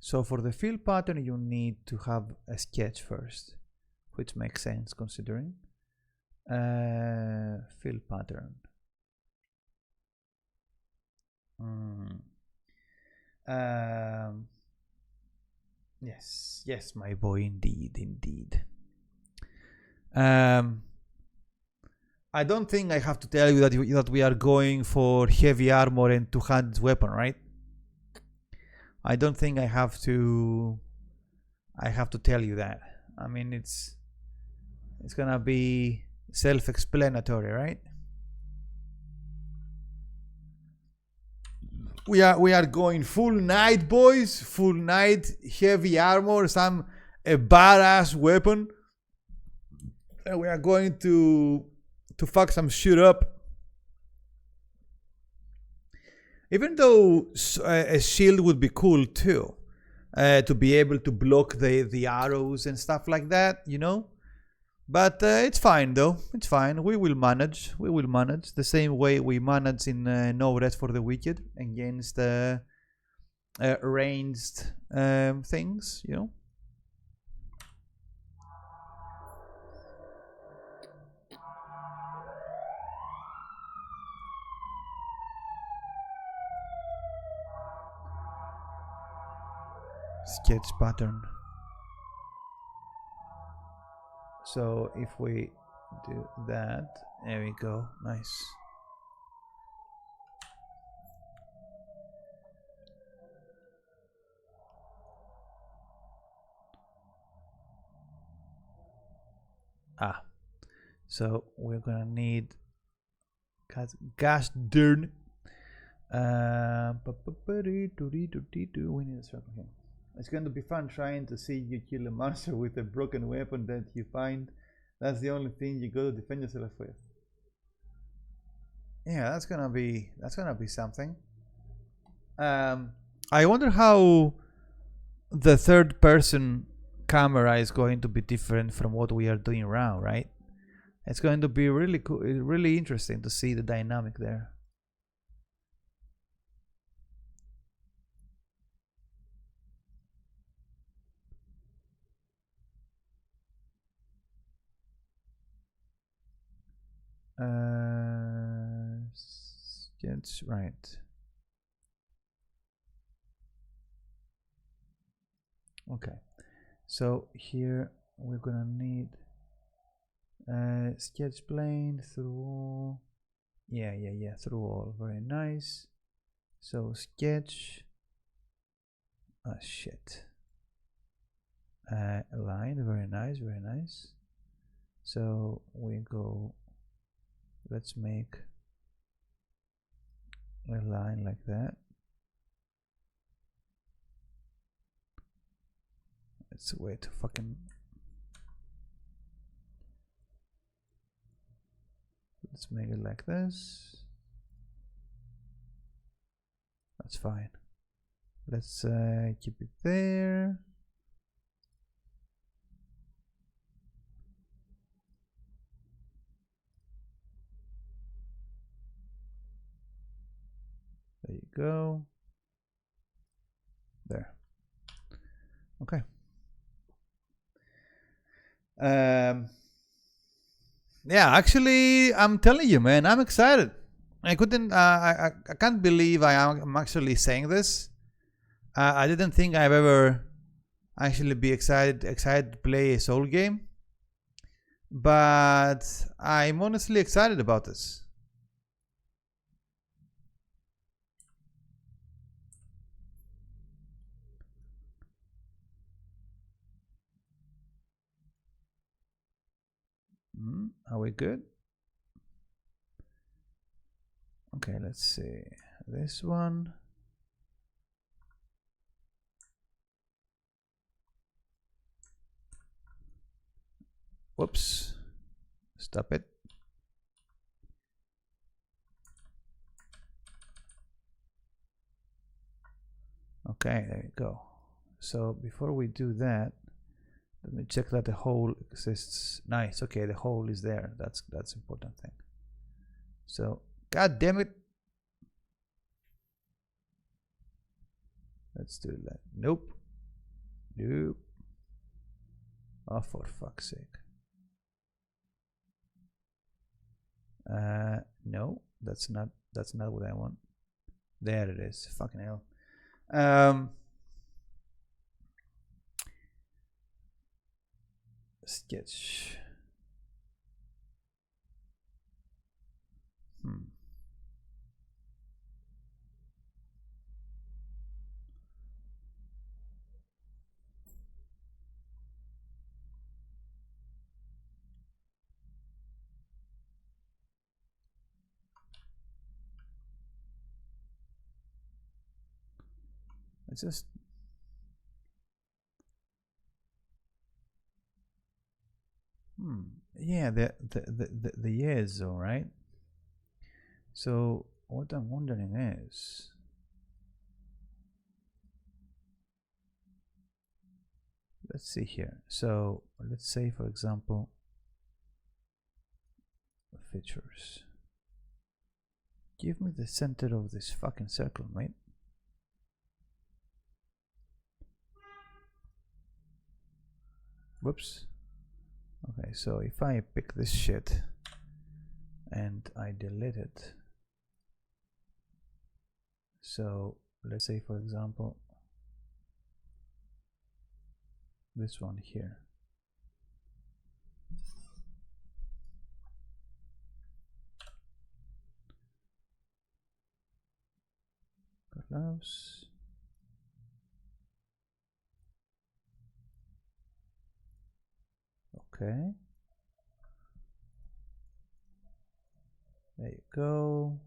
So for the fill pattern, you need to have a sketch first, which makes sense considering. Fill pattern. Yes, my boy, indeed. I don't think I have to tell you that we are going for heavy armor and two-handed weapon, right? I don't think I have to tell you that. I mean, it's gonna be self-explanatory, right? We are going full knight, boys. Full knight, heavy armor, a badass weapon. And we are going to fuck some shit up. Even though a shield would be cool too, to be able to block the arrows and stuff like that, you know. But it's fine though. It's fine. We will manage. We will manage the same way we manage in No Rest for the Wicked against ranged things. You know. Sketch pattern. So if we do that, there we go. Nice. So we're gonna need gosh darn. We need a circle here. It's going to be fun trying to see you kill a monster with a broken weapon that you find. That's the only thing you got to defend yourself with. Yeah, that's gonna be something. I wonder how the third person camera is going to be different from what we are doing now, right? It's going to be really cool, really interesting to see the dynamic there. That's right. Okay, so here we're gonna need sketch plane through all. Yeah, through all. Very nice. So sketch. Shit. Line. Very nice. Very nice. So we go. Let's make a line like that. It's a way to fucking. Let's make it like this. That's fine. Let's keep it there. There you go. There. Okay. Yeah, actually, I'm telling you, man, I'm excited. I couldn't. I can't believe I'm actually saying this. I didn't think I've ever actually be excited to play a Soul game, but I'm honestly excited about this. Are we good? Okay, let's see this one. Whoops, stop it. Okay, there you go. So before we do that, let me check that the hole exists. Nice. Okay, the hole is there. That's important thing. So, god damn it. Let's do that. Nope. Nope. Oh, for fuck's sake. No, that's not what I want. There it is. Fucking hell. Sketch. It's just yeah, the years, all right. So what I'm wondering is, let's see here. So let's say, for example, features. Give me the center of this fucking circle, mate. Whoops. Okay, so if I pick this shit and I delete it, so let's say for example this one here, close. Okay, there you go.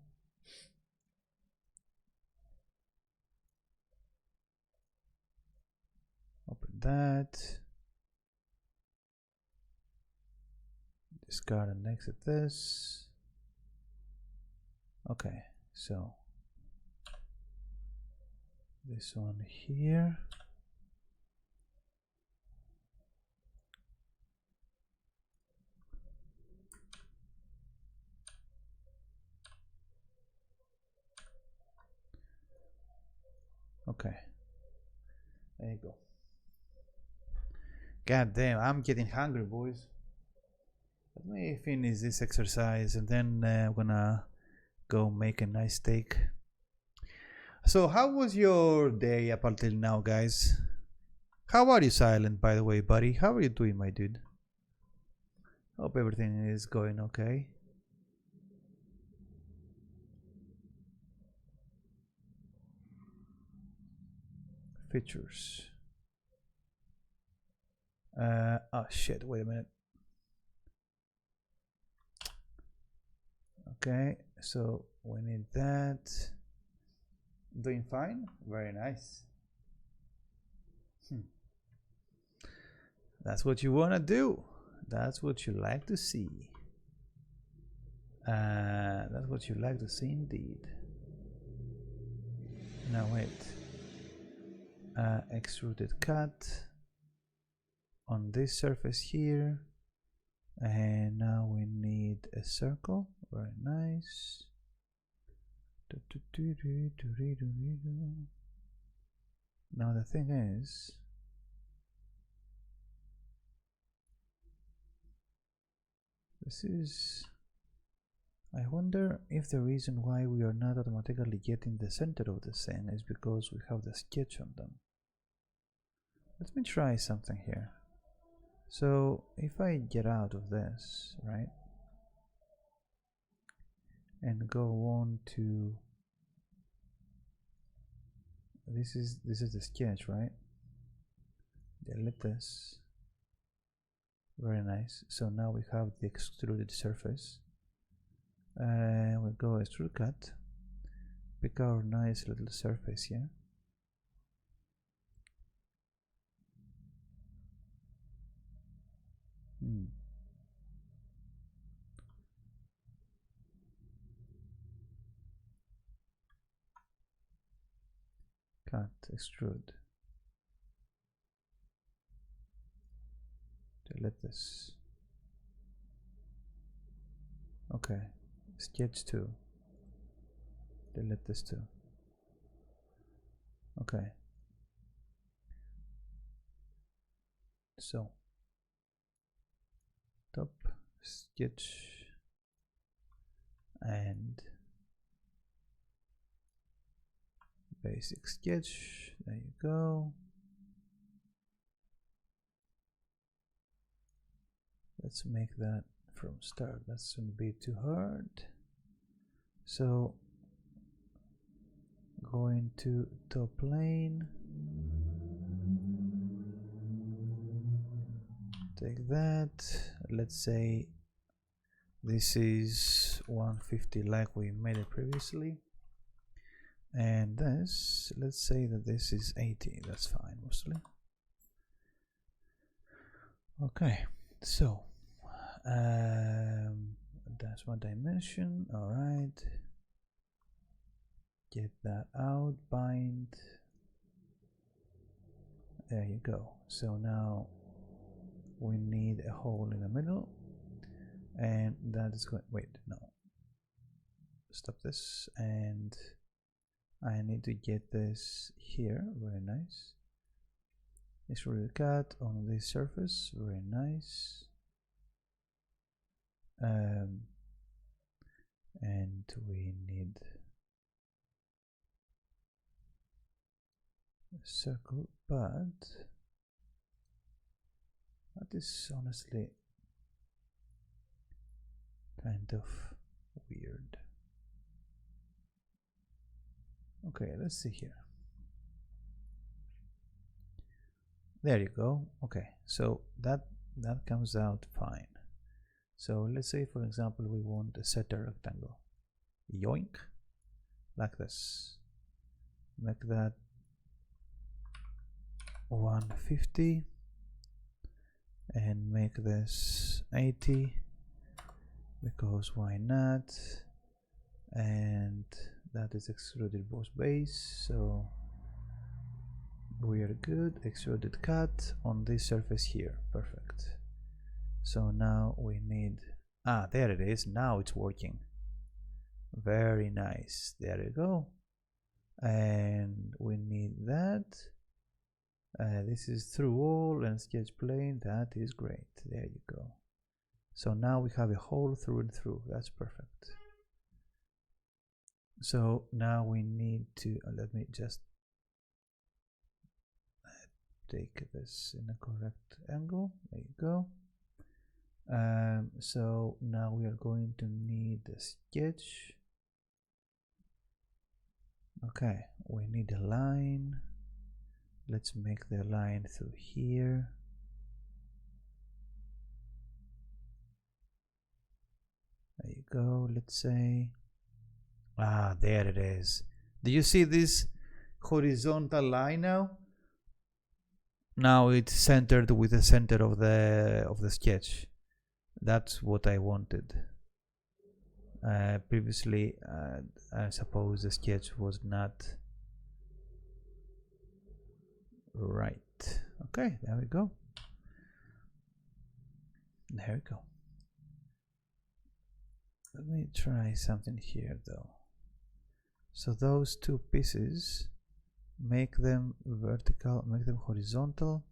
Open that, discard and exit this. Okay, so this one here, okay, there you go. God damn, I'm getting hungry, boys. Let me finish this exercise and then I'm gonna go make a nice steak. So how was your day up until now, guys? How are you, Silent, by the way, buddy? How are you doing, my dude? Hope everything is going okay. Features. Oh shit, wait a minute. Okay, so we need that. Doing fine? Very nice. That's what you want to do. That's what you like to see. That's what you like to see indeed. Now wait. Extruded cut on this surface here. And now we need a circle. Very nice. Now the thing is, this is, I wonder if the reason why we are not automatically getting the center of the thing is because we have the sketch on them. Let me try something here. So if I get out of this, right, and go on to, this is the sketch, right? Delete this. Very nice. So now we have the extruded surface. We'll go extrude cut. Pick our nice little surface here. Cut, extrude. Delete this. Okay, sketch 2. Delete this too. Okay. So, top, sketch, and basic sketch. There you go. Let's make that from start. That shouldn't be too hard. So, going to top plane. Take that. Let's say this is 150 like we made it previously. And this, let's say that this is 80. That's fine, mostly. Okay, so that's one dimension. All right, get that out, bind. There you go. So now we need a hole in the middle. and that is going, wait, no, stop this, and I need to get this here. Very nice. Extruded cut on this surface. Very nice. And we need a circle, but that is honestly kind of weird. Okay, let's see here. There you go. Okay, so that comes out fine. So let's say, for example, we want a center rectangle. Yoink, like this. Make that 150 and make this 80, because why not? And that is extruded boss base, so we are good. Extruded cut on this surface here. Perfect. So now we need, there it is. Now it's working. Very nice. There you go. And we need that. This is through all and sketch plane. That is great. There you go. So now we have a hole through and through. That's perfect. So now we need to, let me just take this in a correct angle. There you go. So now we are going to need a sketch. Okay, we need a line. Let's make the line through here. There you go. Let's say, there it is. Do you see this horizontal line now? Now it's centered with the center of the sketch. That's what I wanted. Previously, I suppose the sketch was not right. Okay, there we go. There we go. Let me try something here though. So those two pieces, make them vertical, make them horizontal.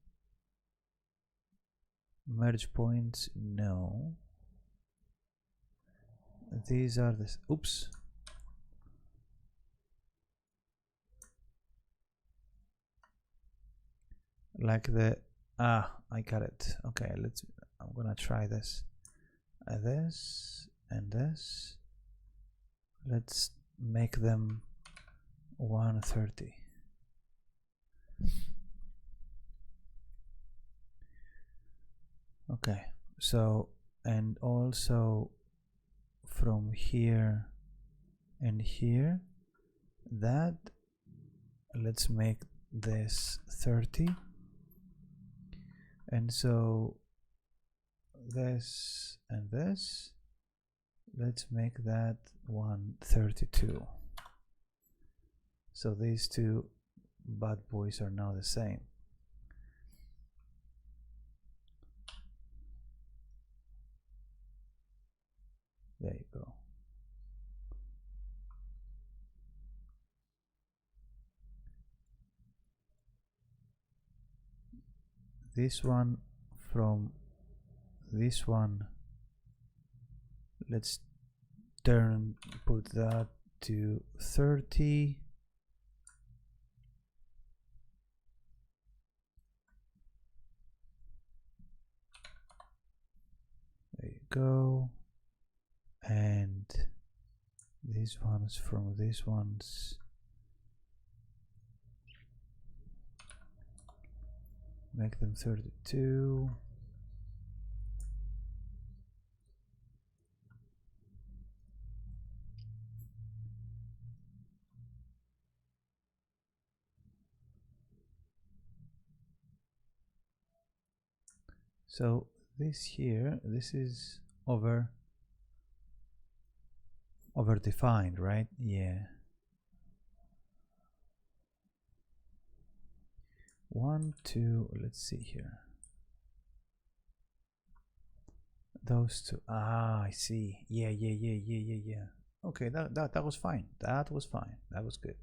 Merge points, no. These are the, oops. Like the, I got it. Okay, I'm gonna try this. This and this. Let's make them 130. Okay, so, and also from here and here, that, let's make this 30. And so this and this, let's make that 132. So these two bad boys are now the same. There you go. This one from this one, let's put that to 30. There you go. And these ones from these ones, make them 32. So this here, this is over defined, right? Yeah. 1, 2, let's see here. Those two. Ah, I see. Yeah. Okay, that was fine. That was fine. That was good.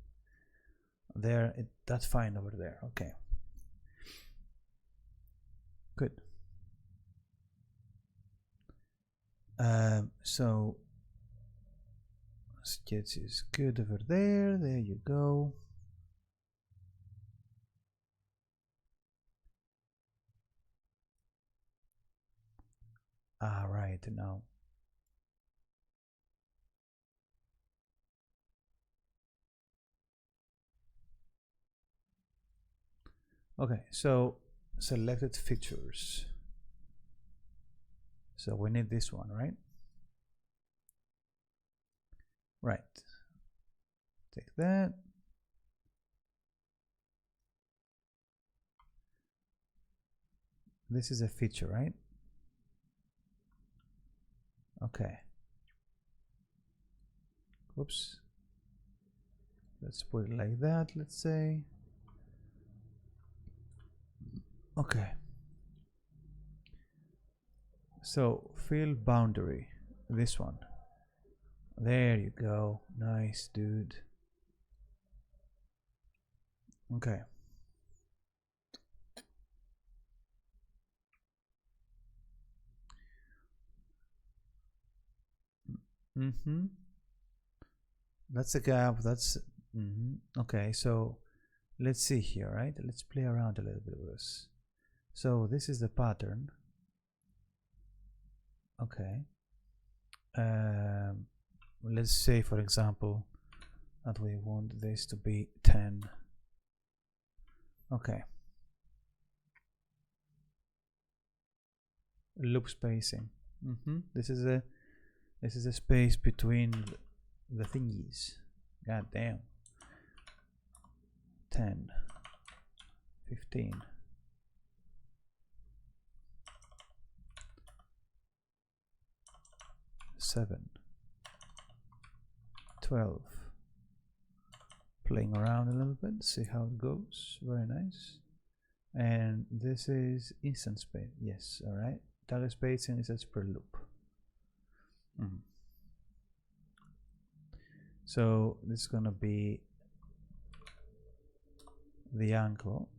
There, that's fine over there. Okay. Good. So sketch is good over there. There you go. Ah, right now. Okay, so selected features. So we need this one, right? Right. Take that. This is a feature, right? Okay. Whoops. Let's put it like that, let's say. Okay. So fill boundary. This one. There you go. Nice, dude. Okay. That's a gap. That's okay. So let's see here, right? Let's play around a little bit with this. So this is the pattern. Okay. Let's say, for example, that we want this to be 10. Okay. Loop spacing. This is a space between the thingies. God damn. 10, 15. 7, 12. Playing around a little bit, see how it goes. Very nice. And this is instant space. Yes, all right. Target spacing is as per loop. So this is gonna be the angle.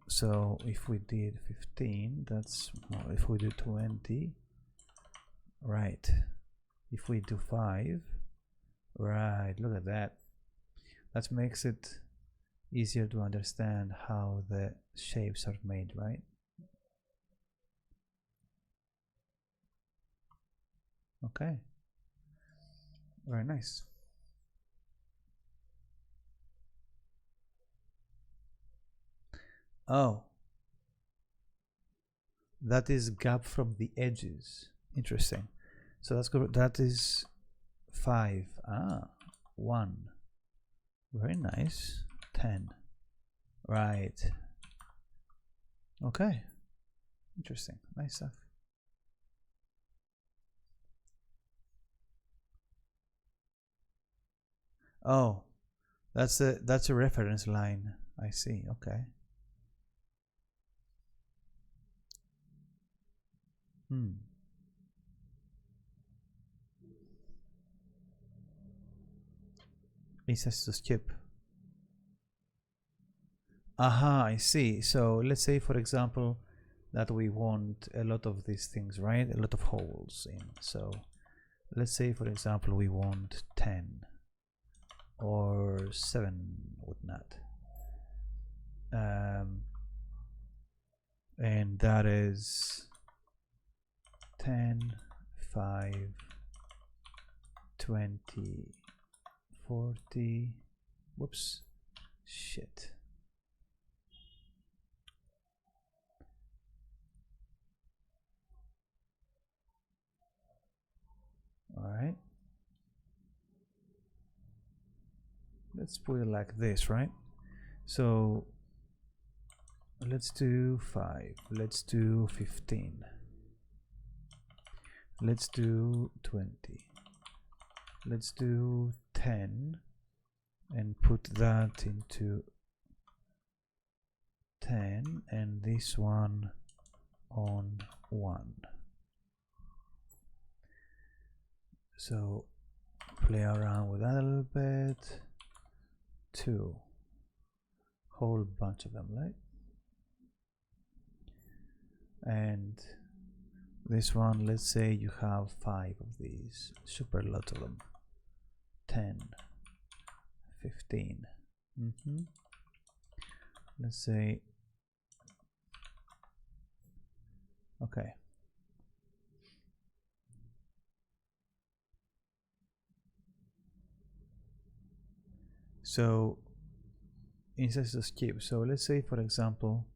So if we did 15, that's more. If we do 20, right. If we do 5, right, look at that. That makes it easier to understand how the shapes are made, right? Okay. Very nice. Oh. That is gap from the edges. Interesting. So that's good. That is 5. 1. Very nice. 10. Right. Okay. Interesting. Nice stuff. Oh, that's a reference line. I see. Okay. It says to skip. Aha, I see. So let's say, for example, that we want a lot of these things, right? A lot of holes in. So let's say, for example, we want 10 or 7, whatnot. And that is 10, 5, 20, 40. Whoops. Shit. All right. Let's put it like this, right? So let's do 5. Let's do 15. Let's do 20. Let's do 10 and put that into 10 and this one on 1. So play around with that a little bit. 2, whole bunch of them, right? And this one, let's say you have 5 of these, super lot of them. 10, 15. Let's say, okay. So instead of skip, so let's say for example,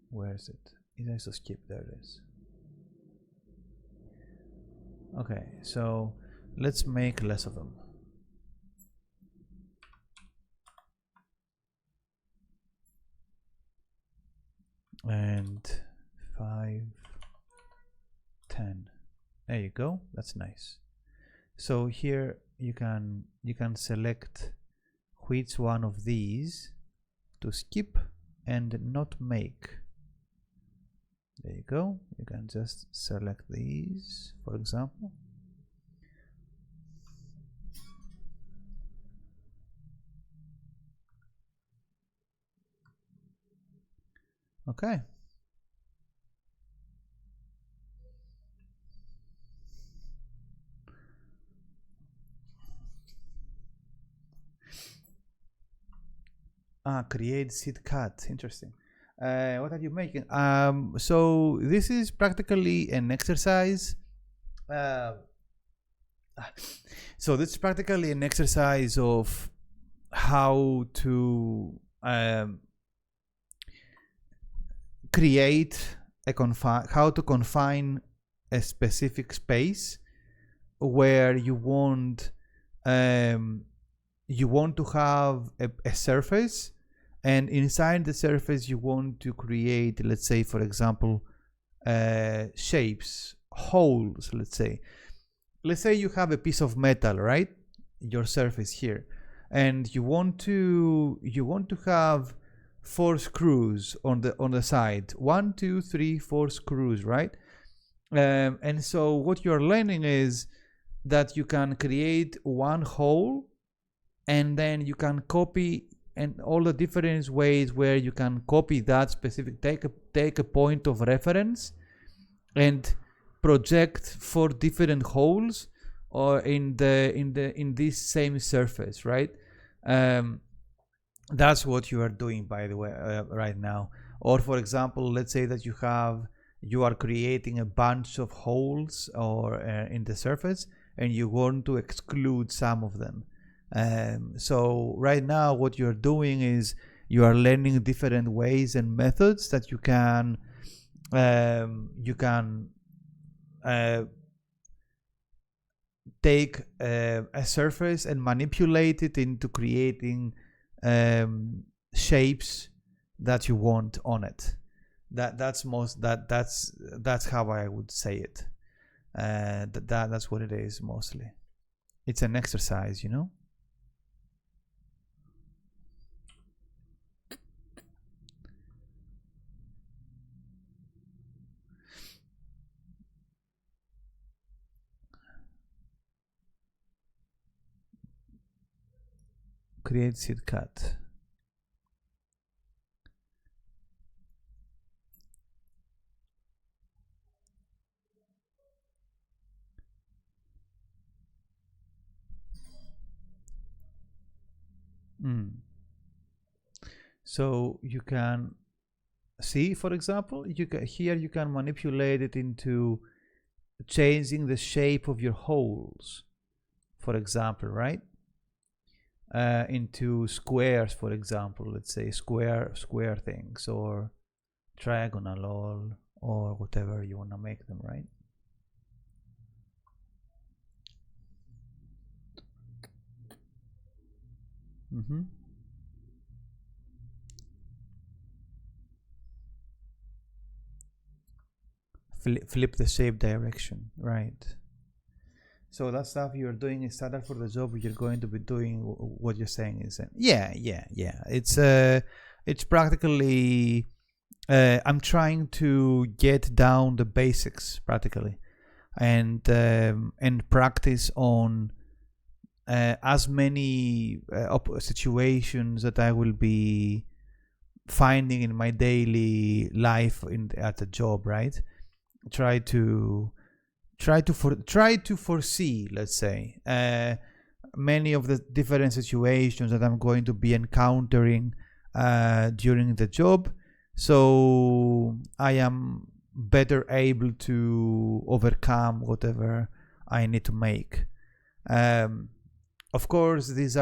where is it? Instead of skip, there it is. Okay, so let's make less of them. And 5, 10. There you go. That's nice. So here you can select which one of these to skip and not make. There you go. You can just select these, for example. Okay. Create seed cut. Interesting. What are you making? So this is practically an exercise. So this is practically an exercise of how to create a how to confine a specific space where you want to have a surface, and inside the surface you want to create, let's say for example, shapes, holes. Let's say you have a piece of metal, right, your surface here, and you want to have 4 screws on the side. 1, 2, 3, 4 screws, right? And so what you're learning is that you can create one hole, and then you can copy, and all the different ways where you can copy that specific, take a point of reference and project 4 different holes or in this same surface, right? That's what you are doing, by the way, right now. Or for example, let's say that you are creating a bunch of holes or in the surface, and you want to exclude some of them. So right now what you're doing is you are learning different ways and methods that you can take a surface and manipulate it into creating shapes that you want on it. That's how I would say it. That's what it is mostly. It's an exercise, you know. Create seed cut. So you can see, for example, here you can manipulate it into changing the shape of your holes, for example, right? Into squares, for example, let's say square things, or triagonal, or whatever you want to make them, right? Flip the shape direction, right? So that stuff you're doing is standard for the job. You're going to be doing what you're saying is yeah. It's practically I'm trying to get down the basics practically. and practice on as many situations that I will be finding in my daily life at the job, right? Try to foresee, let's say, many of the different situations that I'm going to be encountering during the job, so I am better able to overcome whatever I need to make. Of course, this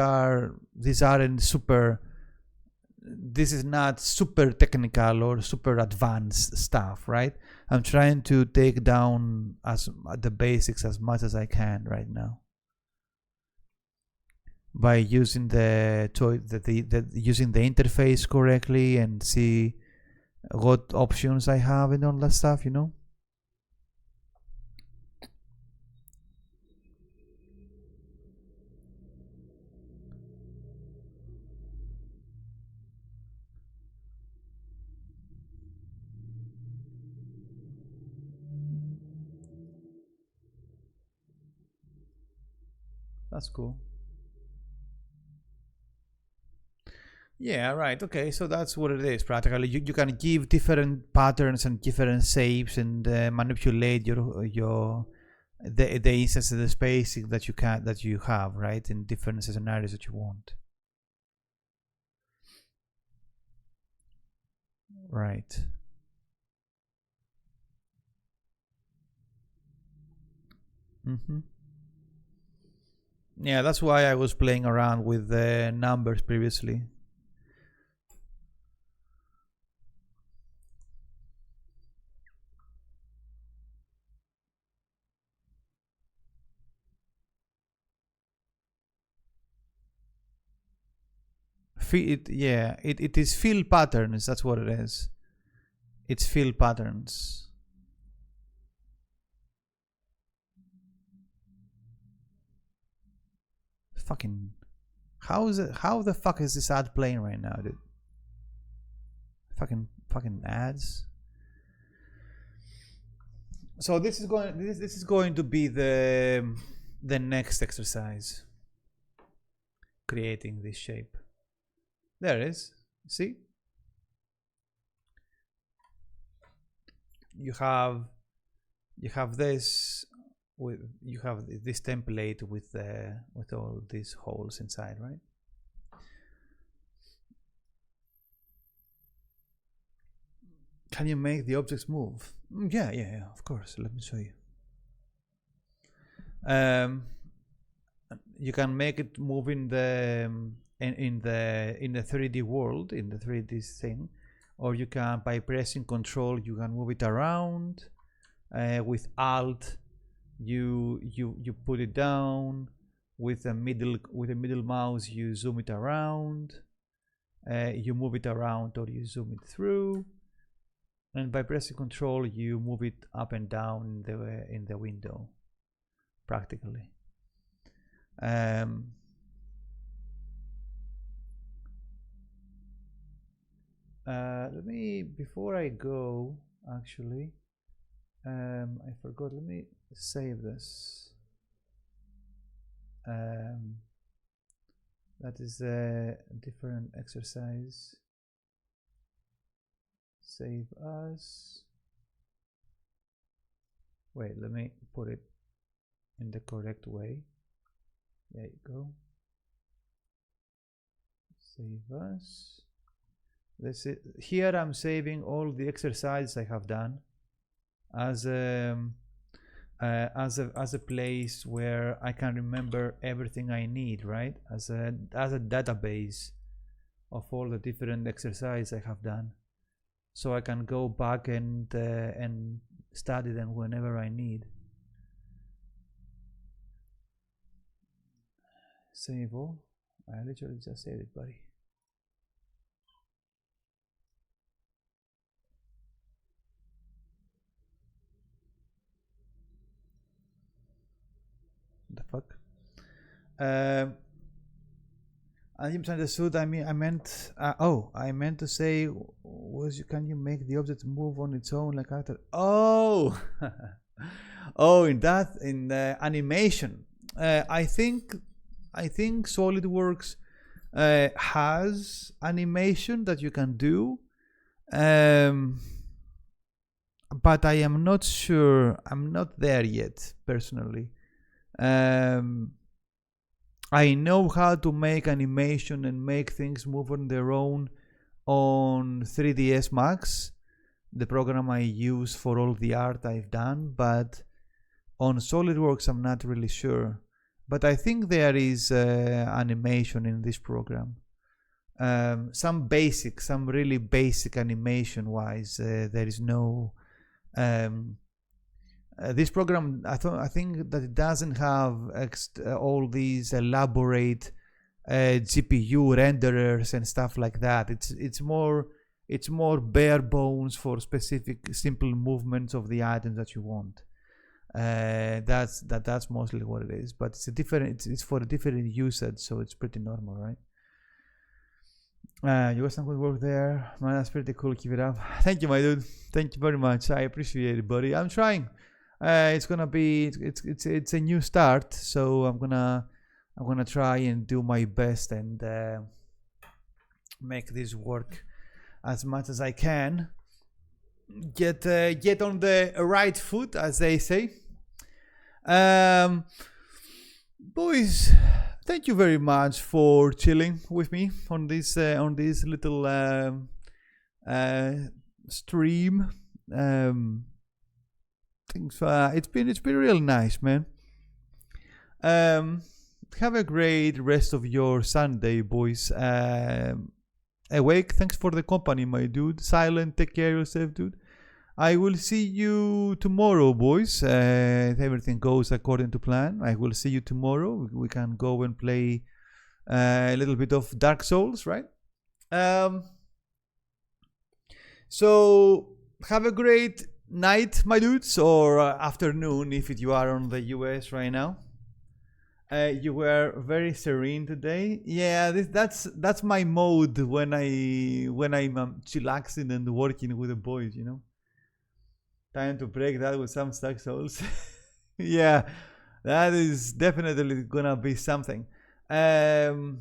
is not super technical or super advanced stuff, right? I'm trying to take down the basics as much as I can right now by using using the interface correctly and see what options I have and all that stuff, you know. That's cool. Yeah, right. Okay, so that's what it is practically. You can give different patterns and different shapes and manipulate the instance of the spacing that you have, right, in different scenarios that you want. Right. Yeah, that's why I was playing around with the numbers previously. It is fill patterns. That's what it is. It's fill patterns. Fucking, how the fuck is this ad playing right now, dude? Fucking ads. So this is going to be the next exercise. Creating this shape. There it is. See? You have this you have this template with all these holes inside, right? Can you make the objects move? Yeah, of course. Let me show you. You can make it move in the 3D world, in the 3D thing, or you can, by pressing Control, you can move it around. With Alt, you put it down. With a middle mouse, you zoom it around. You move it around, or you zoom it through. And by pressing Control, you move it up and down in the window, practically. Let me, before I go, actually, I forgot. Let me save this. That is a different exercise. Save as. Wait, let me put it in the correct way. There you go. Save as. This is, here I'm saving all the exercises I have done as a place where I can remember everything I need, right? As a database of all the different exercises I have done, so I can go back and study them whenever I need. Save all. I literally just saved it, buddy. The fuck? I misunderstood. I meant to say, can you make the object move on its own like after? Oh, Oh, in animation, I think Solidworks has animation that you can do, but I am not sure. I'm not there yet personally. I know how to make animation and make things move on their own on 3ds Max, the program I use for all the art I've done, but on SolidWorks I'm not really sure. But I think there is animation in this program. Some really basic animation wise. There is no this program, I think that it doesn't have all these elaborate GPU renderers and stuff like that. It's more bare bones for specific simple movements of the items that you want. That's mostly what it is. But it's for a different usage, so it's pretty normal, right? You got some good work there, man. That's pretty cool. Keep it up. Thank you, my dude. Thank you very much. I appreciate it, buddy. I'm trying. It's gonna be it's a new start, so I'm gonna try and do my best and make this work as much as I can. Get on the right foot, as they say. Boys, thank you very much for chilling with me on this little stream. It's been real nice, man. Have a great rest of your Sunday, boys. Awake, thanks for the company, my dude. Silent, take care of yourself, dude. I will see you tomorrow, boys. If everything goes according to plan, I will see you tomorrow. We can go and play a little bit of Dark Souls, right? So have a great night, my dudes, or afternoon if you are on the US right now. You were very serene today. Yeah, that's my mode when I'm chillaxing and working with the boys, you know. Time to break that with some Dark Souls. Yeah, that is definitely gonna be something. Oh,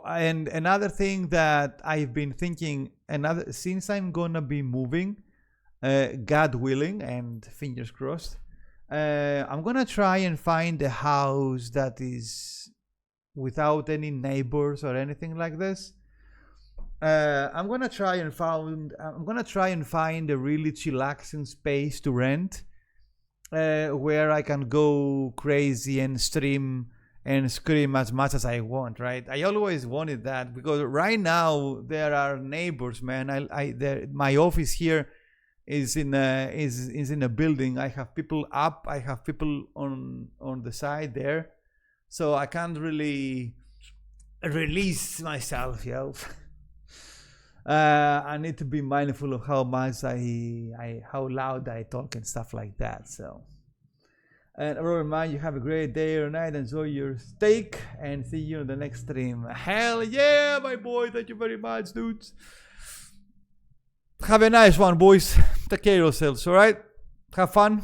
and another thing that I've been thinking, since I'm gonna be moving, God willing and fingers crossed, I'm gonna try and find a house that is without any neighbors or anything like this. I'm gonna try and find a really chillaxing space to rent, where I can go crazy and stream and scream as much as I want, right? I always wanted that because right now there are neighbors, man. My office here is in a building. I have people up, I have people on the side there, so I can't really release myself, yo. I need to be mindful of how much how loud I talk and stuff like that. So, and remind you, have a great day or night. Enjoy your steak and see you in the next stream. Hell yeah, my boy! Thank you very much, dudes. Have a nice one, boys. Take care of yourselves, alright? Have fun.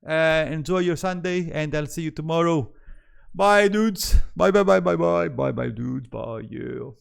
Enjoy your Sunday, and I'll see you tomorrow. Bye, dudes. Bye, dudes. Bye, you.